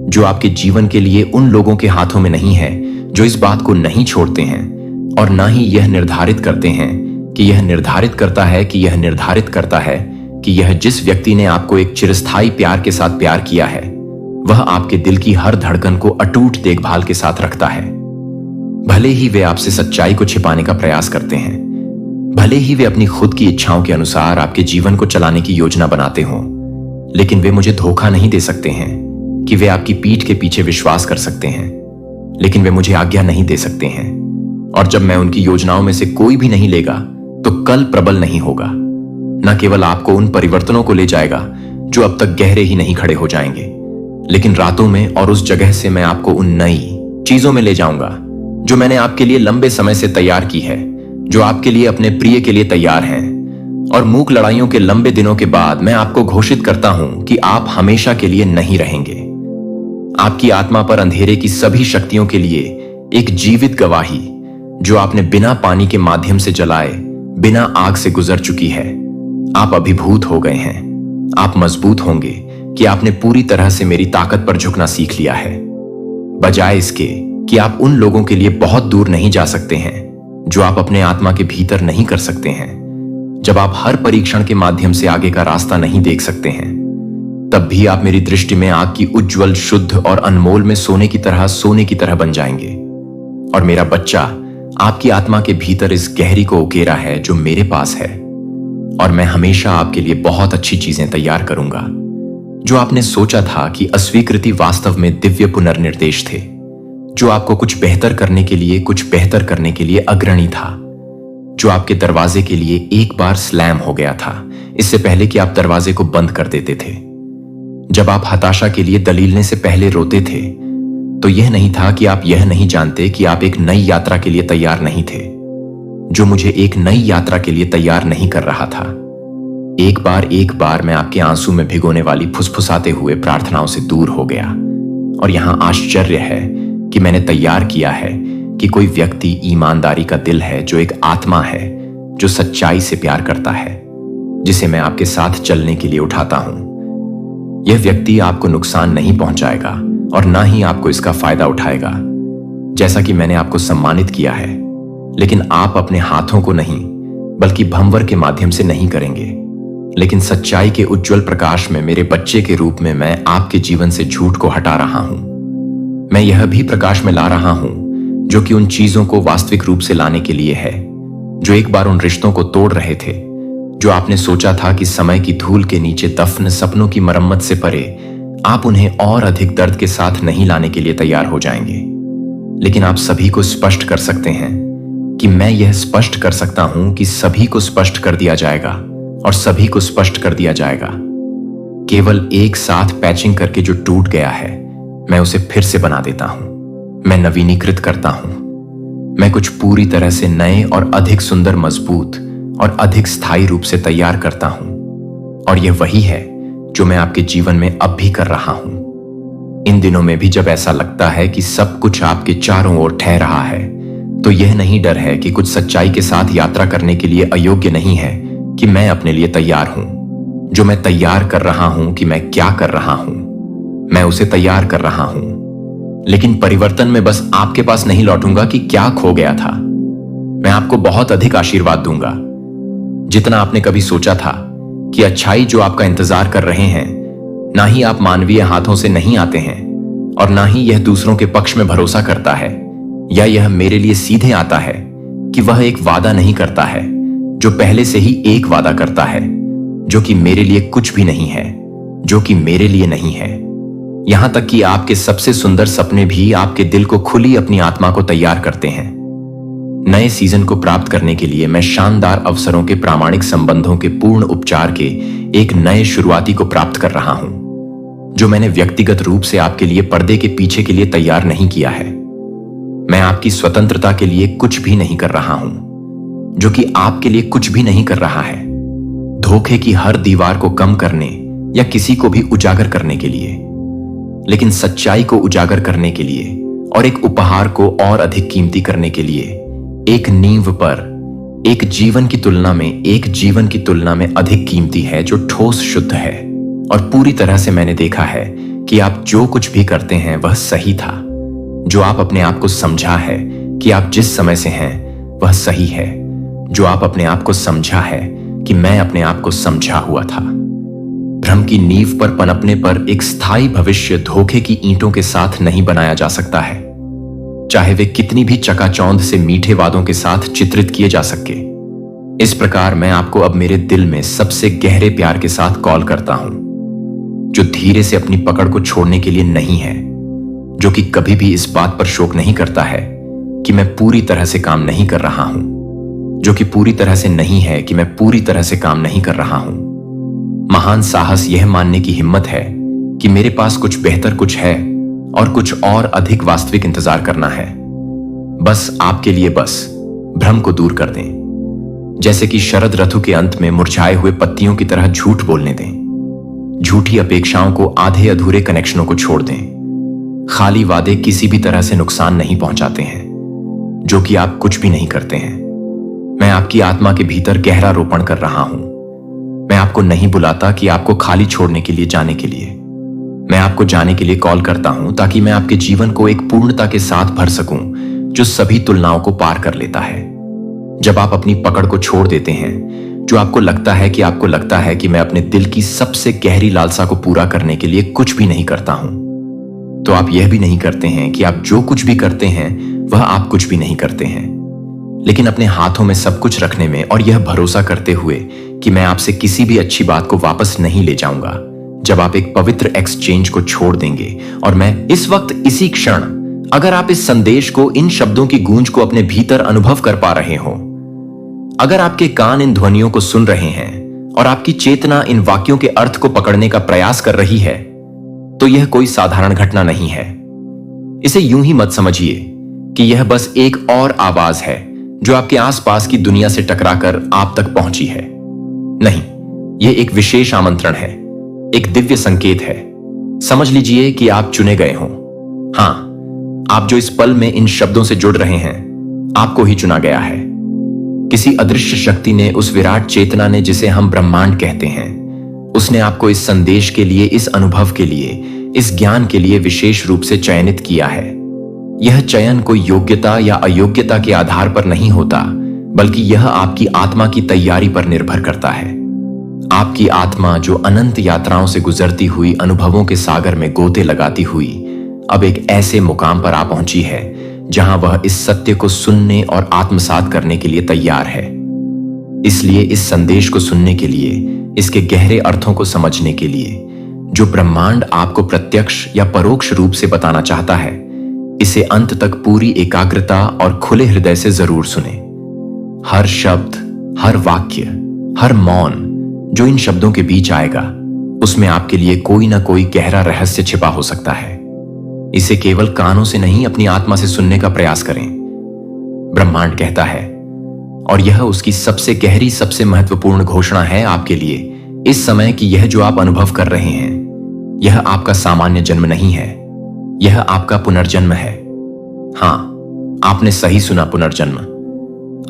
S1: जो आपके जीवन के लिए उन लोगों के हाथों में नहीं है जो इस बात को नहीं छोड़ते हैं, और ना ही यह निर्धारित करते हैं कि यह निर्धारित करता है कि यह निर्धारित करता है कि यह जिस व्यक्ति ने आपको एक चिरस्थायी प्यार के साथ प्यार किया है वह आपके दिल की हर धड़कन को अटूट देखभाल के साथ रखता है। भले ही वे आपसे सच्चाई को छिपाने का प्रयास करते हैं, भले ही वे अपनी खुद की इच्छाओं के अनुसार आपके जीवन को चलाने की योजना बनाते हों, लेकिन वे मुझे धोखा नहीं दे सकते हैं कि वे आपकी पीठ के पीछे विश्वास कर सकते हैं, लेकिन वे मुझे आज्ञा नहीं दे सकते हैं। और जब मैं उनकी योजनाओं में से कोई भी नहीं लेगा तो कल प्रबल नहीं होगा, न केवल आपको उन परिवर्तनों को ले जाएगा जो अब तक गहरे ही नहीं खड़े हो जाएंगे, लेकिन रातों में और उस जगह से मैं आपको उन नई चीजों में ले जाऊंगा जो मैंने आपके लिए लंबे समय से तैयार की है, जो आपके लिए अपने प्रिय के लिए तैयार हैं। और मूक लड़ाइयों के लंबे दिनों के बाद मैं आपको घोषित करता हूं कि आप हमेशा के लिए नहीं रहेंगे। आपकी आत्मा पर अंधेरे की सभी शक्तियों के लिए एक जीवित गवाही जो आपने बिना पानी के माध्यम से जलाए, बिना आग से गुजर चुकी है। आप अभिभूत हो गए हैं। आप मजबूत होंगे कि आपने पूरी तरह से मेरी ताकत पर झुकना सीख लिया है। बजाय इसके कि आप उन लोगों के लिए बहुत दूर नहीं जा सकते हैं जो आप अपने आत्मा के भीतर नहीं कर सकते हैं। जब आप हर परीक्षण के माध्यम से आगे का रास्ता नहीं देख सकते हैं, तब भी आप मेरी दृष्टि में आग की उज्जवल, शुद्ध और अनमोल में सोने की तरह बन जाएंगे। और मेरा बच्चा आपकी आत्मा के भीतर इस गहरी को उकेरा है जो मेरे पास है, और मैं हमेशा आपके लिए बहुत अच्छी चीजें तैयार करूंगा। जो आपने सोचा था कि अस्वीकृति वास्तव में दिव्य पुनर्निर्देश थे, जो आपको कुछ बेहतर करने के लिए अग्रणी था, जो आपके दरवाजे के लिए एक बार स्लैम हो गया था इससे पहले कि आप दरवाजे को बंद कर देते थे। जब आप हताशा के लिए दलीलने से पहले रोते थे, तो यह नहीं था कि आप यह नहीं जानते कि आप एक नई यात्रा के लिए तैयार नहीं थे, जो मुझे एक नई यात्रा के लिए तैयार नहीं कर रहा था। एक बार मैं आपके आंसू में भिगोने वाली फुसफुसाते हुए प्रार्थनाओं से दूर हो गया। और यहां आश्चर्य है कि मैंने तैयार किया है कि कोई व्यक्ति ईमानदारी का दिल है, जो एक आत्मा है जो सच्चाई से प्यार करता है, जिसे मैं आपके साथ चलने के लिए उठाता हूं। यह व्यक्ति आपको नुकसान नहीं पहुंचाएगा और ना ही आपको इसका फायदा उठाएगा, जैसा कि मैंने आपको सम्मानित किया है, लेकिन आप अपने हाथों को नहीं बल्कि भंवर के माध्यम से नहीं करेंगे। लेकिन सच्चाई के उज्जवल प्रकाश में मेरे बच्चे के रूप में मैं आपके जीवन से झूठ को हटा रहा हूं। मैं यह भी प्रकाश में ला रहा हूं जो कि उन चीजों को वास्तविक रूप से लाने के लिए है जो एक बार उन रिश्तों को तोड़ रहे थे, जो आपने सोचा था कि समय की धूल के नीचे दफन सपनों की मरम्मत से परे आप उन्हें और अधिक दर्द के साथ नहीं लाने के लिए तैयार हो जाएंगे। लेकिन आप सभी को स्पष्ट कर सकते हैं कि मैं यह स्पष्ट कर सकता हूं कि सभी को स्पष्ट कर दिया जाएगा और सभी को स्पष्ट कर दिया जाएगा। केवल एक साथ पैचिंग करके जो टूट गया है, मैं उसे फिर से बना देता हूं। मैं नवीनीकृत करता हूं। मैं कुछ पूरी तरह से नए और अधिक सुंदर, मजबूत और अधिक स्थायी रूप से तैयार करता हूं। और यह वही है जो मैं आपके जीवन में अब भी कर रहा हूं। इन दिनों में भी जब ऐसा लगता है कि सब कुछ आपके चारों ओर ठहर रहा है, तो यह नहीं डर है कि कुछ सच्चाई के साथ यात्रा करने के लिए अयोग्य नहीं है कि मैं अपने लिए तैयार हूं। जो मैं तैयार कर रहा हूं कि मैं क्या कर रहा हूं, मैं उसे तैयार कर रहा हूं। लेकिन परिवर्तन में बस आपके पास नहीं लौटूंगा कि क्या खो गया था। मैं आपको बहुत अधिक आशीर्वाद दूंगा, जितना आपने कभी सोचा था कि अच्छाई जो आपका इंतजार कर रहे हैं, ना ही आप मानवीय हाथों से नहीं आते हैं, और ना ही यह दूसरों के पक्ष में भरोसा करता है, या यह मेरे लिए सीधे आता है कि वह एक वादा नहीं करता है जो पहले से ही एक वादा करता है, जो कि मेरे लिए कुछ भी नहीं है, जो कि मेरे लिए नहीं है। यहां तक कि आपके सबसे सुंदर सपने भी आपके दिल को खुली अपनी आत्मा को तैयार करते हैं। नए सीजन को प्राप्त करने के लिए मैं शानदार अवसरों के प्रामाणिक संबंधों के पूर्ण उपचार के एक नए शुरुआती को प्राप्त कर रहा हूं, जो मैंने व्यक्तिगत रूप से आपके लिए पर्दे के पीछे के लिए तैयार नहीं किया है। मैं आपकी स्वतंत्रता के लिए कुछ भी नहीं कर रहा हूं, जो कि आपके लिए कुछ भी नहीं कर रहा है। धोखे की हर दीवार को कम करने या किसी को भी उजागर करने के लिए, लेकिन सच्चाई को उजागर करने के लिए और एक उपहार को और अधिक कीमती करने के लिए, एक नींव पर एक जीवन की तुलना में अधिक कीमती है, जो ठोस, शुद्ध है। और पूरी तरह से मैंने देखा है कि आप जो कुछ भी करते हैं वह सही था। जो आप अपने आप को समझा है कि आप जिस समय से हैं वह सही है। जो आप अपने आप को समझा है कि मैं अपने आप को समझा हुआ था। भ्रम की नींव पर पनपने पर एक स्थायी भविष्य धोखे की ईंटों के साथ नहीं बनाया जा सकता है, चाहे वे कितनी भी चकाचौंध से मीठे वादों के साथ चित्रित किए जा सके। इस प्रकार मैं आपको अब मेरे दिल में सबसे गहरे प्यार के साथ कॉल करता हूं, जो धीरे से अपनी पकड़ को छोड़ने के लिए नहीं है, जो कि कभी भी इस बात पर शोक नहीं करता है कि मैं पूरी तरह से काम नहीं कर रहा हूं, जो कि पूरी तरह से नहीं है कि मैं पूरी तरह से काम नहीं कर रहा हूं। महान साहस यह मानने की हिम्मत है कि मेरे पास कुछ बेहतर कुछ है और कुछ और अधिक वास्तविक इंतजार करना है। बस आपके लिए बस भ्रम को दूर कर दें, जैसे कि शरद ऋतु के अंत में मुरझाए हुए पत्तियों की तरह झूठ बोलने दें। झूठी अपेक्षाओं को, आधे अधूरे कनेक्शनों को छोड़ दें। खाली वादे किसी भी तरह से नुकसान नहीं पहुंचाते हैं, जो कि आप कुछ भी नहीं करते हैं। मैं आपकी आत्मा के भीतर गहरा रोपण कर रहा हूं। मैं आपको नहीं बुलाता कि आपको खाली छोड़ने के लिए जाने के लिए। मैं आपको जाने के लिए कॉल करता हूं ताकि मैं आपके जीवन को एक पूर्णता के साथ भर सकूं जो सभी तुलनाओं को पार कर लेता है। जब आप अपनी पकड़ को छोड़ देते हैं, जो आपको लगता है कि मैं अपने दिल की सबसे गहरी लालसा को पूरा करने के लिए कुछ भी नहीं करता हूं, तो आप यह भी नहीं करते हैं कि आप जो कुछ भी करते हैं वह आप कुछ भी नहीं करते हैं, लेकिन अपने हाथों में सब कुछ रखने में और यह भरोसा करते हुए कि मैं आपसे किसी भी अच्छी बात को वापस नहीं ले जाऊंगा, जब आप एक पवित्र एक्सचेंज को छोड़ देंगे और मैं इस वक्त इसी क्षण, अगर आप इस संदेश को, इन शब्दों की गूंज को अपने भीतर अनुभव कर पा रहे हो, अगर आपके कान इन ध्वनियों को सुन रहे हैं और आपकी चेतना इन वाक्यों के अर्थ को पकड़ने का प्रयास कर रही है, तो यह कोई साधारण घटना नहीं है। इसे यूं ही मत समझिए कि यह बस एक और आवाज है जो आपके आसपास की दुनिया से टकराकर आप तक पहुंची है। नहीं, यह एक विशेष आमंत्रण है, एक दिव्य संकेत है। समझ लीजिए कि आप चुने गए हो। हां, आप जो इस पल में इन शब्दों से जुड़ रहे हैं, आपको ही चुना गया है। किसी अदृश्य शक्ति ने, उस विराट चेतना ने जिसे हम ब्रह्मांड कहते हैं, उसने आपको इस संदेश के लिए, इस अनुभव के लिए, इस ज्ञान के लिए विशेष रूप से चयनित किया है। यह चयन कोई योग्यता या अयोग्यता के आधार पर नहीं होता, बल्कि यह आपकी आत्मा की तैयारी पर निर्भर करता है। आपकी आत्मा जो अनंत यात्राओं से गुजरती हुई, अनुभवों के सागर में गोते लगाती हुई, अब एक ऐसे मुकाम पर आ पहुंची है जहां वह इस सत्य को सुनने और आत्मसात करने के लिए तैयार है। इसलिए इस संदेश को सुनने के लिए, इसके गहरे अर्थों को समझने के लिए, जो ब्रह्मांड आपको प्रत्यक्ष या परोक्ष रूप से बताना चाहता है, इसे अंत तक पूरी एकाग्रता और खुले हृदय से जरूर सुने। हर शब्द, हर वाक्य, हर मौन जो इन शब्दों के बीच आएगा, उसमें आपके लिए कोई ना कोई गहरा रहस्य छिपा हो सकता है। इसे केवल कानों से नहीं, अपनी आत्मा से सुनने का प्रयास करें। ब्रह्मांड कहता है, और यह उसकी सबसे गहरी, सबसे महत्वपूर्ण घोषणा है आपके लिए इस समय, कि यह जो आप अनुभव कर रहे हैं, यह आपका सामान्य जन्म नहीं है, यह आपका पुनर्जन्म है। हां, आपने सही सुना, पुनर्जन्म।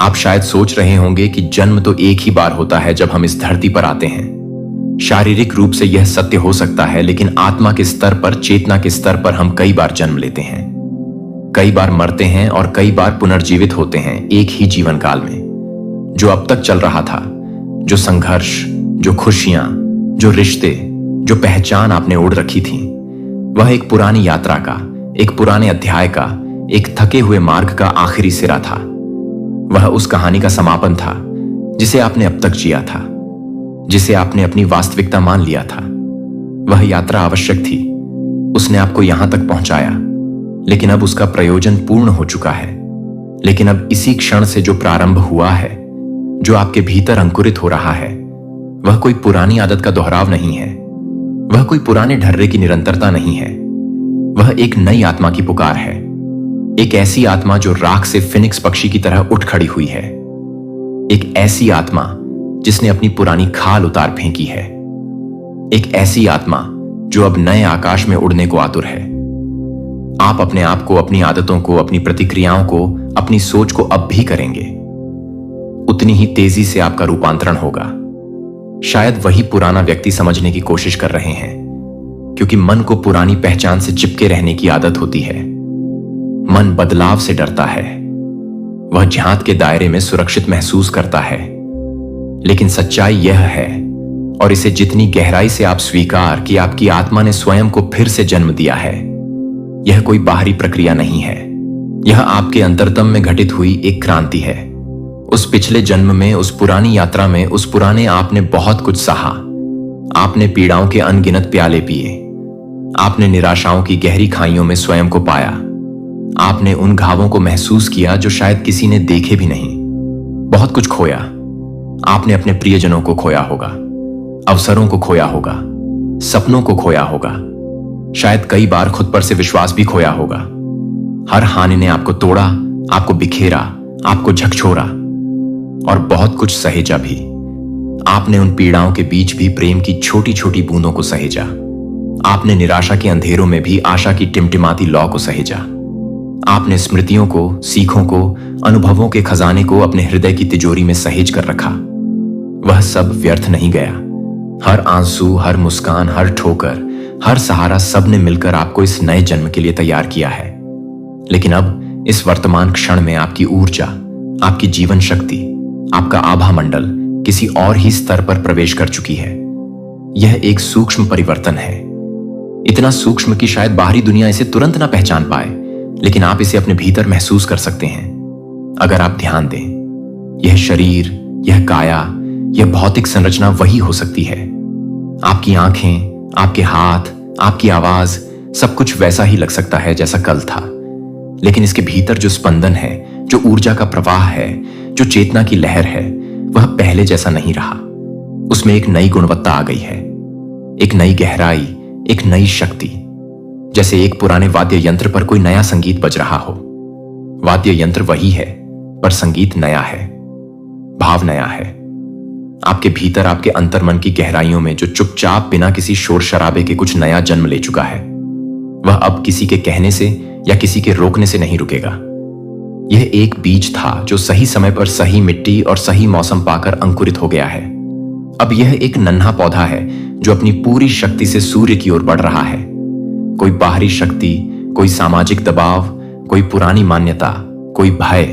S1: आप शायद सोच रहे होंगे कि जन्म तो एक ही बार होता है जब हम इस धरती पर आते हैं। शारीरिक रूप से यह सत्य हो सकता है, लेकिन आत्मा के स्तर पर, चेतना के स्तर पर हम कई बार जन्म लेते हैं, कई बार मरते हैं और कई बार पुनर्जीवित होते हैं एक ही जीवन काल में। जो अब तक चल रहा था, जो संघर्ष, जो खुशियां, जो रिश्ते, जो पहचान आपने ओढ़ रखी थी, वह एक पुरानी यात्रा का, एक पुराने अध्याय का, एक थके हुए मार्ग का आखिरी सिरा था। वह उस कहानी का समापन था जिसे आपने अब तक जिया था, जिसे आपने अपनी वास्तविकता मान लिया था। वह यात्रा आवश्यक थी, उसने आपको यहां तक पहुंचाया, लेकिन अब उसका प्रयोजन पूर्ण हो चुका है। लेकिन अब इसी क्षण से जो प्रारंभ हुआ है, जो आपके भीतर अंकुरित हो रहा है, वह कोई पुरानी आदत का दोहराव नहीं है, वह कोई पुराने ढर्रे की निरंतरता नहीं है। वह एक नई आत्मा की पुकार है, एक ऐसी आत्मा जो राख से फिनिक्स पक्षी की तरह उठ खड़ी हुई है, एक ऐसी आत्मा जिसने अपनी पुरानी खाल उतार फेंकी है, एक ऐसी आत्मा जो अब नए आकाश में उड़ने को आतुर है। आप अपने आप को, अपनी आदतों को, अपनी प्रतिक्रियाओं को, अपनी सोच को अब भी करेंगे, उतनी ही तेजी से आपका रूपांतरण होगा। शायद वही पुराना व्यक्ति समझने की कोशिश कर रहे हैं, क्योंकि मन को पुरानी पहचान से चिपके रहने की आदत होती है। मन बदलाव से डरता है, वह झांत के दायरे में सुरक्षित महसूस करता है। लेकिन सच्चाई यह है, और इसे जितनी गहराई से आप स्वीकार कि आपकी आत्मा ने स्वयं को फिर से जन्म दिया है, यह कोई बाहरी प्रक्रिया नहीं है, यह आपके अंतरतम में घटित हुई एक क्रांति है। उस पिछले जन्म में, उस पुरानी यात्रा में, उस पुराने आपने बहुत कुछ सहा। आपने पीड़ाओं के अनगिनत प्याले पिए, आपने निराशाओं की गहरी खाइयों में स्वयं को पाया, आपने उन घावों को महसूस किया जो शायद किसी ने देखे भी नहीं। बहुत कुछ खोया, आपने अपने प्रियजनों को खोया होगा, अवसरों को खोया होगा, सपनों को खोया होगा, शायद कई बार खुद पर से विश्वास भी खोया होगा। हर हानि ने आपको तोड़ा, आपको बिखेरा, आपको झकझोरा और बहुत कुछ सहेजा भी। आपने उन पीड़ाओं के बीच भी प्रेम की छोटी छोटी बूंदों को सहेजा। आपने निराशा के अंधेरों में भी आशा की टिमटिमाती लौ को सहेजा। आपने स्मृतियों को, सीखों को, अनुभवों के खजाने को अपने हृदय की तिजोरी में सहेज कर रखा। वह सब व्यर्थ नहीं गया। हर आंसू, हर मुस्कान, हर ठोकर, हर सहारा, सब ने मिलकर आपको इस नए जन्म के लिए तैयार किया है। लेकिन अब इस वर्तमान क्षण में आपकी ऊर्जा, आपकी जीवन शक्ति, आपका आभा मंडल किसी और ही स्तर पर प्रवेश कर चुकी है। यह एक सूक्ष्म परिवर्तन है, इतना सूक्ष्म कि शायद बाहरी दुनिया इसे तुरंत ना पहचान पाए, लेकिन आप इसे अपने भीतर महसूस कर सकते हैं अगर आप ध्यान दें। यह शरीर, यह काया, यह भौतिक संरचना वही हो सकती है। आपकी आंखें, आपके हाथ, आपकी आवाज, सब कुछ वैसा ही लग सकता है जैसा कल था, लेकिन इसके भीतर जो स्पंदन है, जो ऊर्जा का प्रवाह है, जो चेतना की लहर है, वह पहले जैसा नहीं रहा। उसमें एक नई गुणवत्ता आ गई है, एक नई गहराई, एक नई शक्ति। जैसे एक पुराने वाद्य यंत्र पर कोई नया संगीत बज रहा हो। वाद्य यंत्र वही है, पर संगीत नया है, भाव नया है। आपके भीतर, आपके अंतर्मन की गहराइयों में जो चुपचाप बिना किसी शोर शराबे के कुछ नया जन्म ले चुका है, वह अब किसी के कहने से या किसी के रोकने से नहीं रुकेगा। यह एक बीज था जो सही समय पर सही मिट्टी और सही मौसम पाकर अंकुरित हो गया है। अब यह एक नन्हा पौधा है जो अपनी पूरी शक्ति से सूर्य की ओर बढ़ रहा है। कोई बाहरी शक्ति, कोई सामाजिक दबाव, कोई पुरानी मान्यता, कोई भय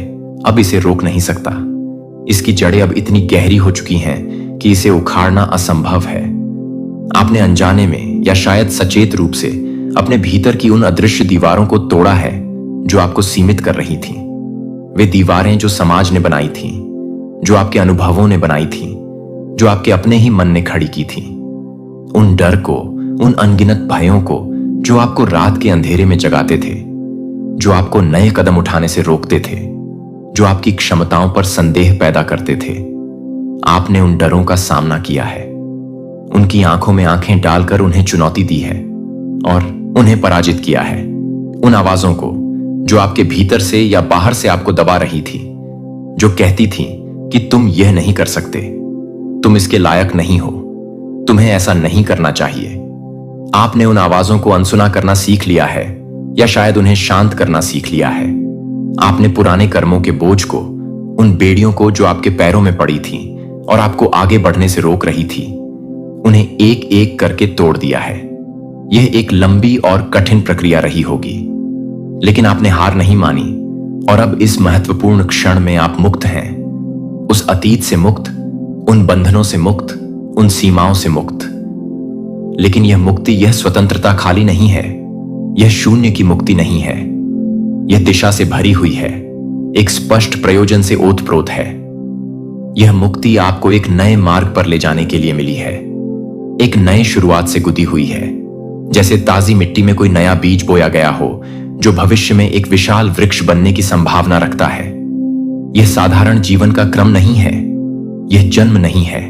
S1: अब इसे रोक नहीं सकता। इसकी जड़ें अब इतनी गहरी हो चुकी हैं कि इसे उखाड़ना असंभव है। आपने अनजाने में या शायद सचेत रूप से अपने भीतर की उन अदृश्य दीवारों को तोड़ा है जो आपको सीमित कर रही थीं। वे दीवारें जो समाज ने बनाई थीं, जो आपके अनुभवों ने बनाई थीं, जो आपके अपने ही मन ने खड़ी की थीं। उन डर को, उन अनगिनत भयों को जो आपको रात के अंधेरे में जगाते थे, जो आपको नए कदम उठाने से रोकते थे, जो आपकी क्षमताओं पर संदेह पैदा करते थे। आपने उन डरों का सामना किया है, उनकी आंखों में आंखें डालकर उन्हें चुनौती दी है और उन्हें पराजित किया है। उन आवाजों को जो आपके भीतर से या बाहर से आपको दबा रही थी, जो कहती थी कि तुम यह नहीं कर सकते, तुम इसके लायक नहीं हो, तुम्हें ऐसा नहीं करना चाहिए। आपने उन आवाजों को अनसुना करना सीख लिया है या शायद उन्हें शांत करना सीख लिया है। आपने पुराने कर्मों के बोझ को, उन बेड़ियों को जो आपके पैरों में पड़ी थी और आपको आगे बढ़ने से रोक रही थी, उन्हें एक एक करके तोड़ दिया है। यह एक लंबी और कठिन प्रक्रिया रही होगी, लेकिन आपने हार नहीं मानी और अब इस महत्वपूर्ण क्षण में आप मुक्त हैं। उस अतीत से मुक्त, उन बंधनों से मुक्त, उन सीमाओं से मुक्त। लेकिन यह मुक्ति, यह स्वतंत्रता खाली नहीं है, यह शून्य की मुक्ति नहीं है। यह दिशा से भरी हुई है, एक स्पष्ट प्रयोजन से ओतप्रोत है। यह मुक्ति आपको एक नए मार्ग पर ले जाने के लिए मिली है, एक नए शुरुआत से गुदी हुई है। जैसे ताजी मिट्टी में कोई नया बीज बोया गया हो जो भविष्य में एक विशाल वृक्ष बनने की संभावना रखता है। यह साधारण जीवन का क्रम नहीं है, यह जन्म नहीं है,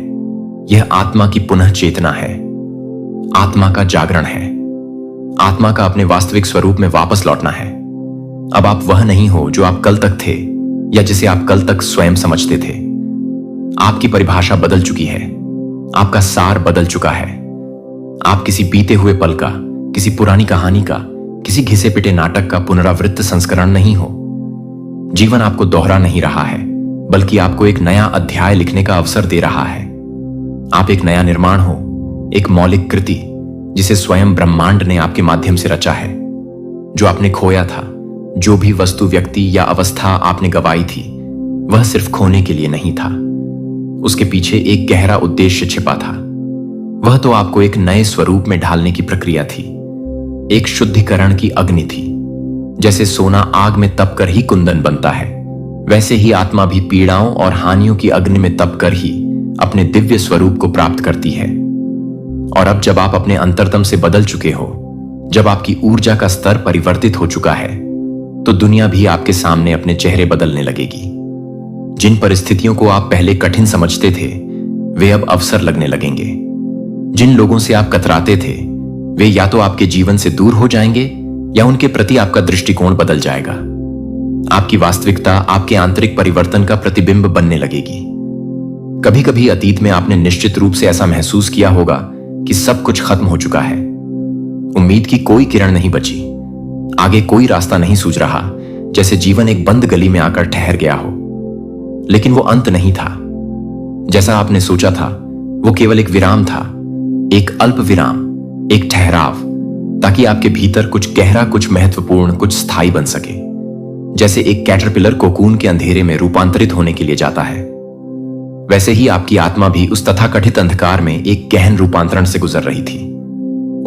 S1: यह आत्मा की पुनः चेतना है, आत्मा का जागरण है, आत्मा का अपने वास्तविक स्वरूप में वापस लौटना है। अब आप वह नहीं हो जो आप कल तक थे या जिसे आप कल तक स्वयं समझते थे। आपकी परिभाषा बदल चुकी है, आपका सार बदल चुका है। आप किसी बीते हुए पल का, किसी पुरानी कहानी का, किसी घिसे पिटे नाटक का पुनरावृत्त संस्करण नहीं हो। जीवन आपको दोहरा नहीं रहा है, बल्कि आपको एक नया अध्याय लिखने का अवसर दे रहा है। आप एक नया निर्माण हो, एक मौलिक कृति जिसे स्वयं ब्रह्मांड ने आपके माध्यम से रचा है। जो आपने खोया था, जो भी वस्तु, व्यक्ति या अवस्था आपने गंवाई थी, वह सिर्फ खोने के लिए नहीं था। उसके पीछे एक गहरा उद्देश्य छिपा था। वह तो आपको एक नए स्वरूप में ढालने की प्रक्रिया थी, एक शुद्धिकरण की अग्नि थी। जैसे सोना आग में तपकर ही कुंदन बनता है, वैसे ही आत्मा भी पीड़ाओं और हानियों की अग्नि में तपकर ही अपने दिव्य स्वरूप को प्राप्त करती है। और अब जब आप अपने अंतरतम से बदल चुके हो, जब आपकी ऊर्जा का स्तर परिवर्तित हो चुका है, तो दुनिया भी आपके सामने अपने चेहरे बदलने लगेगी। जिन परिस्थितियों को आप पहले कठिन समझते थे, वे अब अवसर लगने लगेंगे। जिन लोगों से आप कतराते थे, वे या तो आपके जीवन से दूर हो जाएंगे या उनके प्रति आपका दृष्टिकोण बदल जाएगा। आपकी वास्तविकता आपके आंतरिक परिवर्तन का प्रतिबिंब बनने लगेगी। कभी कभी अतीत में आपने निश्चित रूप से ऐसा महसूस किया होगा कि सब कुछ खत्म हो चुका है, उम्मीद की कोई किरण नहीं बची, आगे कोई रास्ता नहीं सूझ रहा, जैसे जीवन एक बंद गली में आकर ठहर गया हो। लेकिन वो अंत नहीं था जैसा आपने सोचा था। वो केवल एक विराम था, एक अल्प विराम, एक ठहराव, ताकि आपके भीतर कुछ गहरा, कुछ महत्वपूर्ण, कुछ स्थायी बन सके। जैसे एक कैटरपिलर कोकून के अंधेरे में रूपांतरित होने के लिए जाता है, वैसे ही आपकी आत्मा भी उस तथाकथित अंधकार में एक गहन रूपांतरण से गुजर रही थी।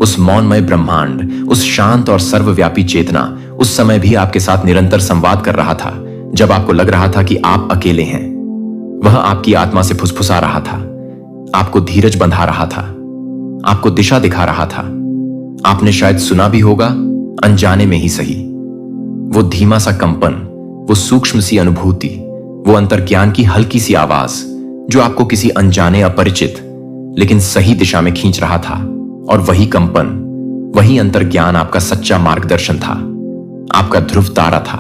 S1: उस मौनमय ब्रह्मांड, उस शांत और सर्वव्यापी चेतना उस समय भी आपके साथ निरंतर संवाद कर रहा था। जब आपको लग रहा था कि आप अकेले हैं, वह आपकी आत्मा से फुसफुसा रहा था, आपको धीरज बंधा रहा था, आपको दिशा दिखा रहा था। आपने शायद सुना भी होगा, अनजाने में ही सही, वो धीमा सा कंपन, वो सूक्ष्म सी अनुभूति, वो अंतर्ज्ञान की हल्की सी आवाज जो आपको किसी अनजाने, अपरिचित लेकिन सही दिशा में खींच रहा था। और वही कंपन, वही अंतर्ज्ञान आपका सच्चा मार्गदर्शन था, आपका ध्रुव तारा था।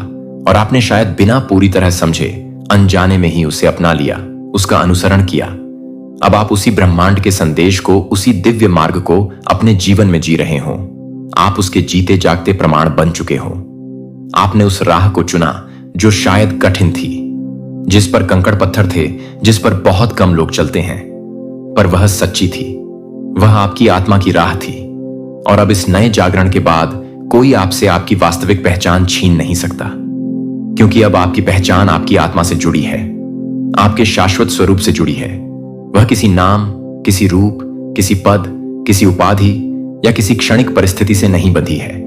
S1: और आपने शायद बिना पूरी तरह समझे, अनजाने में ही उसे अपना लिया, उसका अनुसरण किया। अब आप उसी ब्रह्मांड के संदेश को, उसी दिव्य मार्ग को अपने जीवन में जी रहे हो। आप उसके जीते जागते प्रमाण बन चुके हो। आपने उस राह को चुना जो शायद कठिन थी, जिस पर कंकड़ पत्थर थे, जिस पर बहुत कम लोग चलते हैं, पर वह सच्ची थी। वह आपकी आत्मा की राह थी। और अब इस नए जागरण के बाद कोई आपसे आपकी वास्तविक पहचान छीन नहीं सकता, क्योंकि अब आपकी पहचान आपकी आत्मा से जुड़ी है, आपके शाश्वत स्वरूप से जुड़ी है। वह किसी नाम, किसी रूप, किसी पद, किसी उपाधि या किसी क्षणिक परिस्थिति से नहीं बंधी है।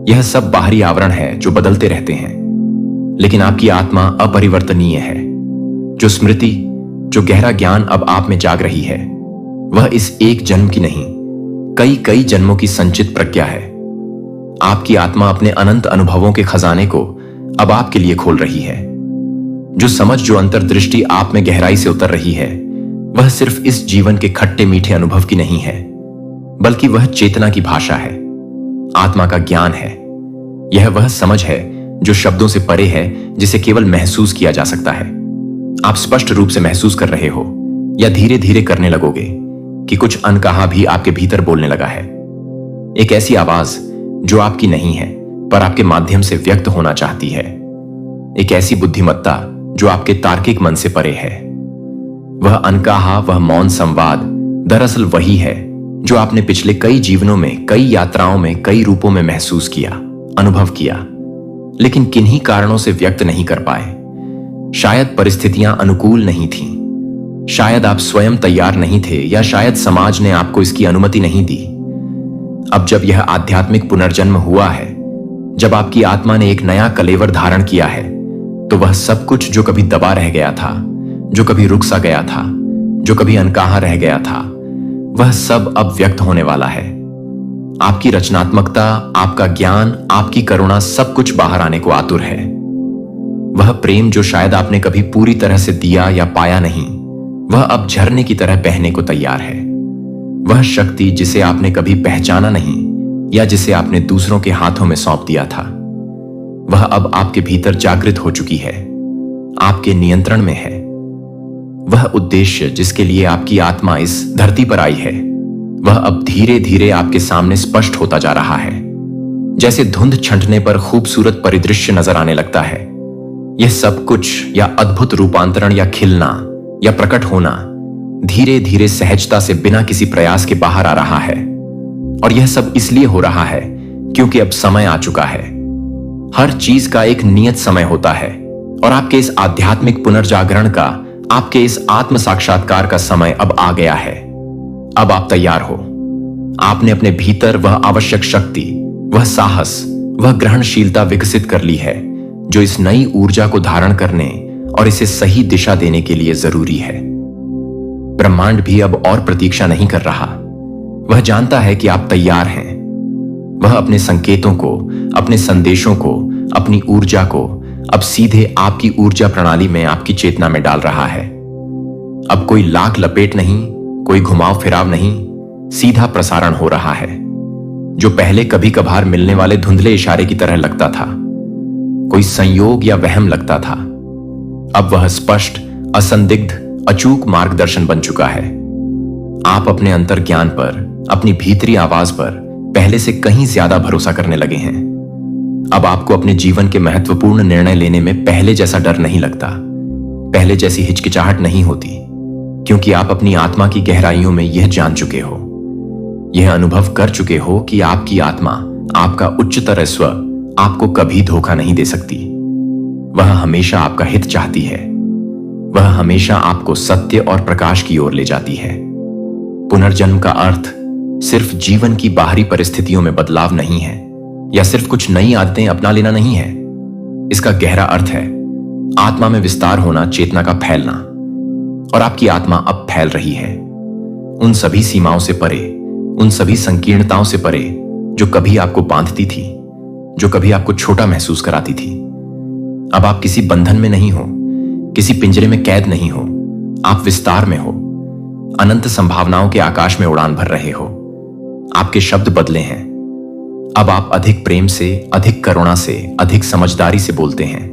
S1: यह सब बाहरी आवरण है जो बदलते रहते हैं, लेकिन आपकी आत्मा अपरिवर्तनीय है। जो स्मृति, जो गहरा ज्ञान अब आप में जाग रही है, वह इस एक जन्म की नहीं, कई कई जन्मों की संचित प्रज्ञा है। आपकी आत्मा अपने अनंत अनुभवों के खजाने को अब आपके लिए खोल रही है। जो समझ, जो अंतर्दृष्टि आप में गहराई से उतर रही है, वह सिर्फ इस जीवन के खट्टे मीठे अनुभव की नहीं है, बल्कि वह चेतना की भाषा है, आत्मा का ज्ञान है। यह वह समझ है जो शब्दों से परे है, जिसे केवल महसूस किया जा सकता है। आप स्पष्ट रूप से महसूस कर रहे हो, या धीरे धीरे करने लगोगे कि कुछ अनकहा भी आपके भीतर बोलने लगा है। एक ऐसी आवाज जो आपकी नहीं है, पर आपके माध्यम से व्यक्त होना चाहती है। एक ऐसी बुद्धिमत्ता जो आपके तार्किक मन से परे है। वह अनकहा, वह मौन संवाद दरअसल वही है जो आपने पिछले कई जीवनों में, कई यात्राओं में, कई रूपों में महसूस किया, अनुभव किया, लेकिन किन्हीं कारणों से व्यक्त नहीं कर पाए। शायद परिस्थितियां अनुकूल नहीं थीं, शायद आप स्वयं तैयार नहीं थे, या शायद समाज ने आपको इसकी अनुमति नहीं दी। अब जब यह आध्यात्मिक पुनर्जन्म हुआ है, जब आपकी आत्मा ने एक नया कलेवर धारण किया है, तो वह सब कुछ जो कभी दबा रह गया था, जो कभी रुक सा गया था, जो कभी अनकहा रह गया था, वह सब अब व्यक्त होने वाला है। आपकी रचनात्मकता, आपका ज्ञान, आपकी करुणा, सब कुछ बाहर आने को आतुर है। वह प्रेम जो शायद आपने कभी पूरी तरह से दिया या पाया नहीं, वह अब झरने की तरह बहने को तैयार है। वह शक्ति जिसे आपने कभी पहचाना नहीं, या जिसे आपने दूसरों के हाथों में सौंप दिया था, वह अब आपके भीतर जागृत हो चुकी है, आपके नियंत्रण में है। वह उद्देश्य जिसके लिए आपकी आत्मा इस धरती पर आई है, वह अब धीरे धीरे आपके सामने स्पष्ट होता जा रहा है। जैसे धुंध छंटने पर खूबसूरत परिदृश्य नजर आने लगता है, यह सब कुछ, या अद्भुत रूपांतरण, या खिलना, या प्रकट होना, धीरे धीरे सहजता से बिना किसी प्रयास के बाहर आ रहा है। और यह सब इसलिए हो रहा है क्योंकि अब समय आ चुका है। हर चीज का एक नियत समय होता है, और आपके इस आध्यात्मिक पुनर्जागरण का, आपके इस आत्म साक्षात्कार का समय अब आ गया है। अब आप तैयार हो। आपने अपने भीतर वह आवश्यक शक्ति, वह साहस, वह ग्रहणशीलता विकसित कर ली है जो इस नई ऊर्जा को धारण करने और इसे सही दिशा देने के लिए जरूरी है। ब्रह्मांड भी अब और प्रतीक्षा नहीं कर रहा। वह जानता है कि आप तैयार हैं। वह अपने संकेतों को, अपने संदेशों को, अपनी ऊर्जा को अब सीधे आपकी ऊर्जा प्रणाली में, आपकी चेतना में डाल रहा है। अब कोई लाख लपेट नहीं, कोई घुमाव फिराव नहीं, सीधा प्रसारण हो रहा है। जो पहले कभी कभार मिलने वाले धुंधले इशारे की तरह लगता था, कोई संयोग या वहम लगता था, अब वह स्पष्ट, असंदिग्ध, अचूक मार्गदर्शन बन चुका है। आप अपने अंतर्ज्ञान पर, अपनी भीतरी आवाज पर पहले से कहीं ज्यादा भरोसा करने लगे हैं। अब आपको अपने जीवन के महत्वपूर्ण निर्णय लेने में पहले जैसा डर नहीं लगता, पहले जैसी हिचकिचाहट नहीं होती, क्योंकि आप अपनी आत्मा की गहराइयों में यह जान चुके हो, यह अनुभव कर चुके हो कि आपकी आत्मा, आपका उच्चतर स्व आपको कभी धोखा नहीं दे सकती। वह हमेशा आपका हित चाहती है। वह हमेशा आपको सत्य और प्रकाश की ओर ले जाती है। पुनर्जन्म का अर्थ सिर्फ जीवन की बाहरी परिस्थितियों में बदलाव नहीं है, या सिर्फ कुछ नई आदतें अपना लेना नहीं है। इसका गहरा अर्थ है आत्मा में विस्तार होना, चेतना का फैलना। और आपकी आत्मा अब फैल रही है उन सभी सीमाओं से परे, उन सभी संकीर्णताओं से परे जो कभी आपको बांधती थी, जो कभी आपको छोटा महसूस कराती थी। अब आप किसी बंधन में नहीं हो, किसी पिंजरे में कैद नहीं हो। आप विस्तार में हो, अनंत संभावनाओं के आकाश में उड़ान भर रहे हो। आपके शब्द बदले हैं। अब आप अधिक प्रेम से, अधिक करुणा से, अधिक समझदारी से बोलते हैं।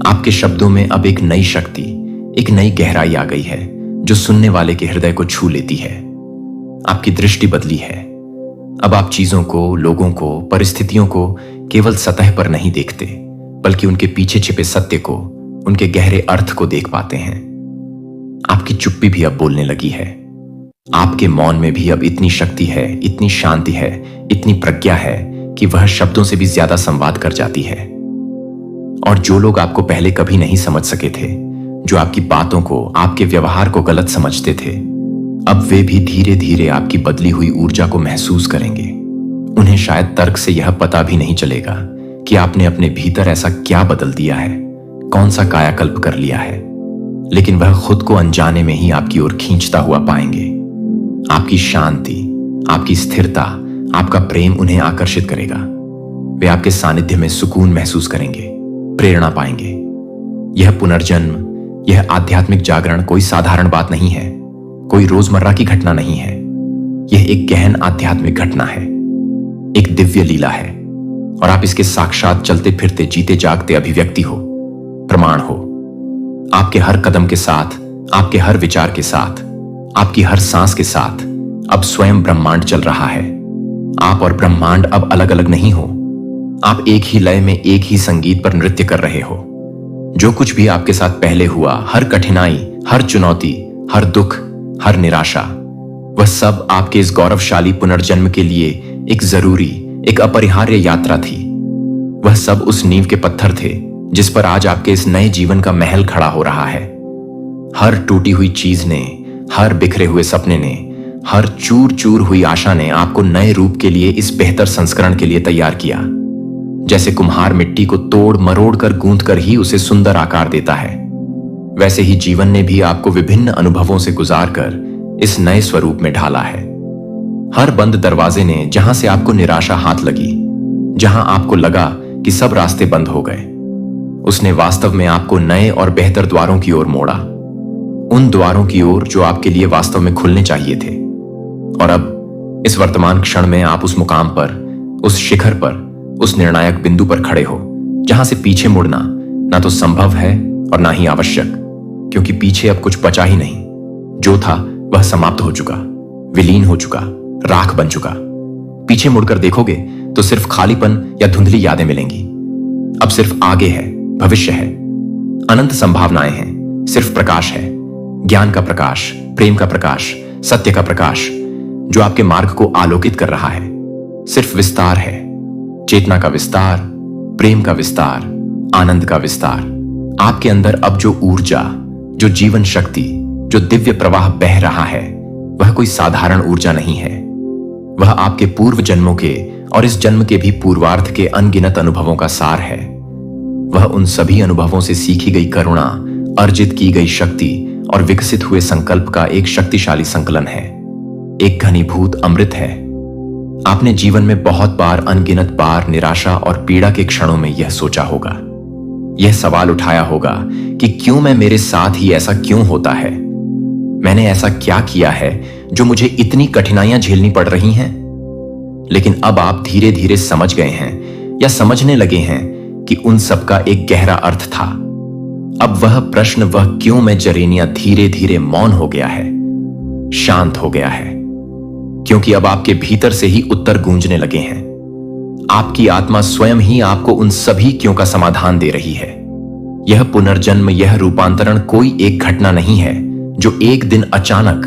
S1: आपके शब्दों में अब एक नई शक्ति, एक नई गहराई आ गई है जो सुनने वाले के हृदय को छू लेती है। आपकी दृष्टि बदली है। अब आप चीजों को, लोगों को, परिस्थितियों को केवल सतह पर नहीं देखते, बल्कि उनके पीछे छिपे सत्य को, उनके गहरे अर्थ को देख पाते हैं। आपकी चुप्पी भी अब बोलने लगी है। आपके मौन में भी अब इतनी शक्ति है, इतनी शांति है, इतनी प्रज्ञा है कि वह शब्दों से भी ज्यादा संवाद कर जाती है। और जो लोग आपको पहले कभी नहीं समझ सके थे, जो आपकी बातों को, आपके व्यवहार को गलत समझते थे, अब वे भी धीरे धीरे आपकी बदली हुई ऊर्जा को महसूस करेंगे। उन्हें शायद तर्क से यह पता भी नहीं चलेगा कि आपने अपने भीतर ऐसा क्या बदल दिया है, कौन सा कायाकल्प कर लिया है, लेकिन वह खुद को अनजाने में ही आपकी ओर खींचता हुआ पाएंगे। आपकी शांति, आपकी स्थिरता, आपका प्रेम उन्हें आकर्षित करेगा। वे आपके सानिध्य में सुकून महसूस करेंगे, प्रेरणा पाएंगे। यह पुनर्जन्म, यह आध्यात्मिक जागरण कोई साधारण बात नहीं है, कोई रोजमर्रा की घटना नहीं है। यह एक गहन आध्यात्मिक घटना है, एक दिव्य लीला है, और आप इसके साक्षात चलते फिरते, जीते जागते अभिव्यक्ति हो, प्रमाण हो। आपके हर कदम के साथ, आपके हर विचार के साथ, आपकी हर सांस के साथ अब स्वयं ब्रह्मांड चल रहा है। आप और ब्रह्मांड अब अलग अलग नहीं हो। आप एक ही लय में, एक ही संगीत पर नृत्य कर रहे हो। जो कुछ भी आपके साथ पहले हुआ, हर कठिनाई, हर चुनौती, हर दुख, हर निराशा, वह सब आपके इस गौरवशाली पुनर्जन्म के लिए एक जरूरी, एक अपरिहार्य यात्रा थी। वह सब उस नींव के पत्थर थे जिस पर आज आपके इस नए जीवन का महल खड़ा हो रहा है। हर टूटी हुई चीज ने, हर बिखरे हुए सपने ने, हर चूर चूर हुई आशा ने आपको नए रूप के लिए, इस बेहतर संस्करण के लिए तैयार किया। जैसे कुम्हार मिट्टी को तोड़ मरोड़ कर, गूंथ कर ही उसे सुंदर आकार देता है, वैसे ही जीवन ने भी आपको विभिन्न अनुभवों से गुजार कर इस नए स्वरूप में ढाला है। हर बंद दरवाजे ने, जहां से आपको निराशा हाथ लगी, जहां आपको लगा कि सब रास्ते बंद हो गए, उसने वास्तव में आपको नए और बेहतर द्वारों की ओर मोड़ा। उन द्वारों की ओर जो आपके लिए वास्तव में खुलने चाहिए थे। और अब इस वर्तमान क्षण में आप उस मुकाम पर, उस शिखर पर, उस निर्णायक बिंदु पर खड़े हो जहां से पीछे मुड़ना ना तो संभव है और ना ही आवश्यक, क्योंकि पीछे अब कुछ बचा ही नहीं। जो था वह समाप्त हो चुका, विलीन हो चुका, राख बन चुका। पीछे मुड़कर देखोगे तो सिर्फ खालीपन या धुंधली यादें मिलेंगी। अब सिर्फ आगे है, भविष्य है, अनंत संभावनाएं हैं, सिर्फ प्रकाश है, ज्ञान का प्रकाश, प्रेम का प्रकाश, सत्य का प्रकाश जो आपके मार्ग को आलोकित कर रहा है। सिर्फ विस्तार है, चेतना का विस्तार, प्रेम का विस्तार, आनंद का विस्तार। आपके अंदर अब जो ऊर्जा, जो जीवन शक्ति, जो दिव्य प्रवाह बह रहा है, वह कोई साधारण ऊर्जा नहीं है। वह आपके पूर्व जन्मों के और इस जन्म के भी पूर्वार्ध के अनगिनत अनुभवों का सार है। वह उन सभी अनुभवों से सीखी गई करुणा, अर्जित की गई शक्ति और विकसित हुए संकल्प का एक शक्तिशाली संकलन है, एक घनीभूत अमृत है। आपने जीवन में बहुत बार, अनगिनत बार निराशा और पीड़ा के क्षणों में यह सोचा होगा, यह सवाल उठाया होगा कि क्यों मैं, मेरे साथ ही ऐसा क्यों होता है? मैंने ऐसा क्या किया है जो मुझे इतनी कठिनाइयां झेलनी पड़ रही हैं? लेकिन अब आप धीरे धीरे समझ गए हैं या समझने लगे हैं कि उन सब का एक गहरा अर्थ था। अब वह प्रश्न, वह क्यों मैं जरेनिया, धीरे धीरे मौन हो गया है, शांत हो गया है, क्योंकि अब आपके भीतर से ही उत्तर गूंजने लगे हैं। आपकी आत्मा स्वयं ही आपको उन सभी क्यों का समाधान दे रही है। यह पुनर्जन्म, यह रूपांतरण कोई एक घटना नहीं है जो एक दिन अचानक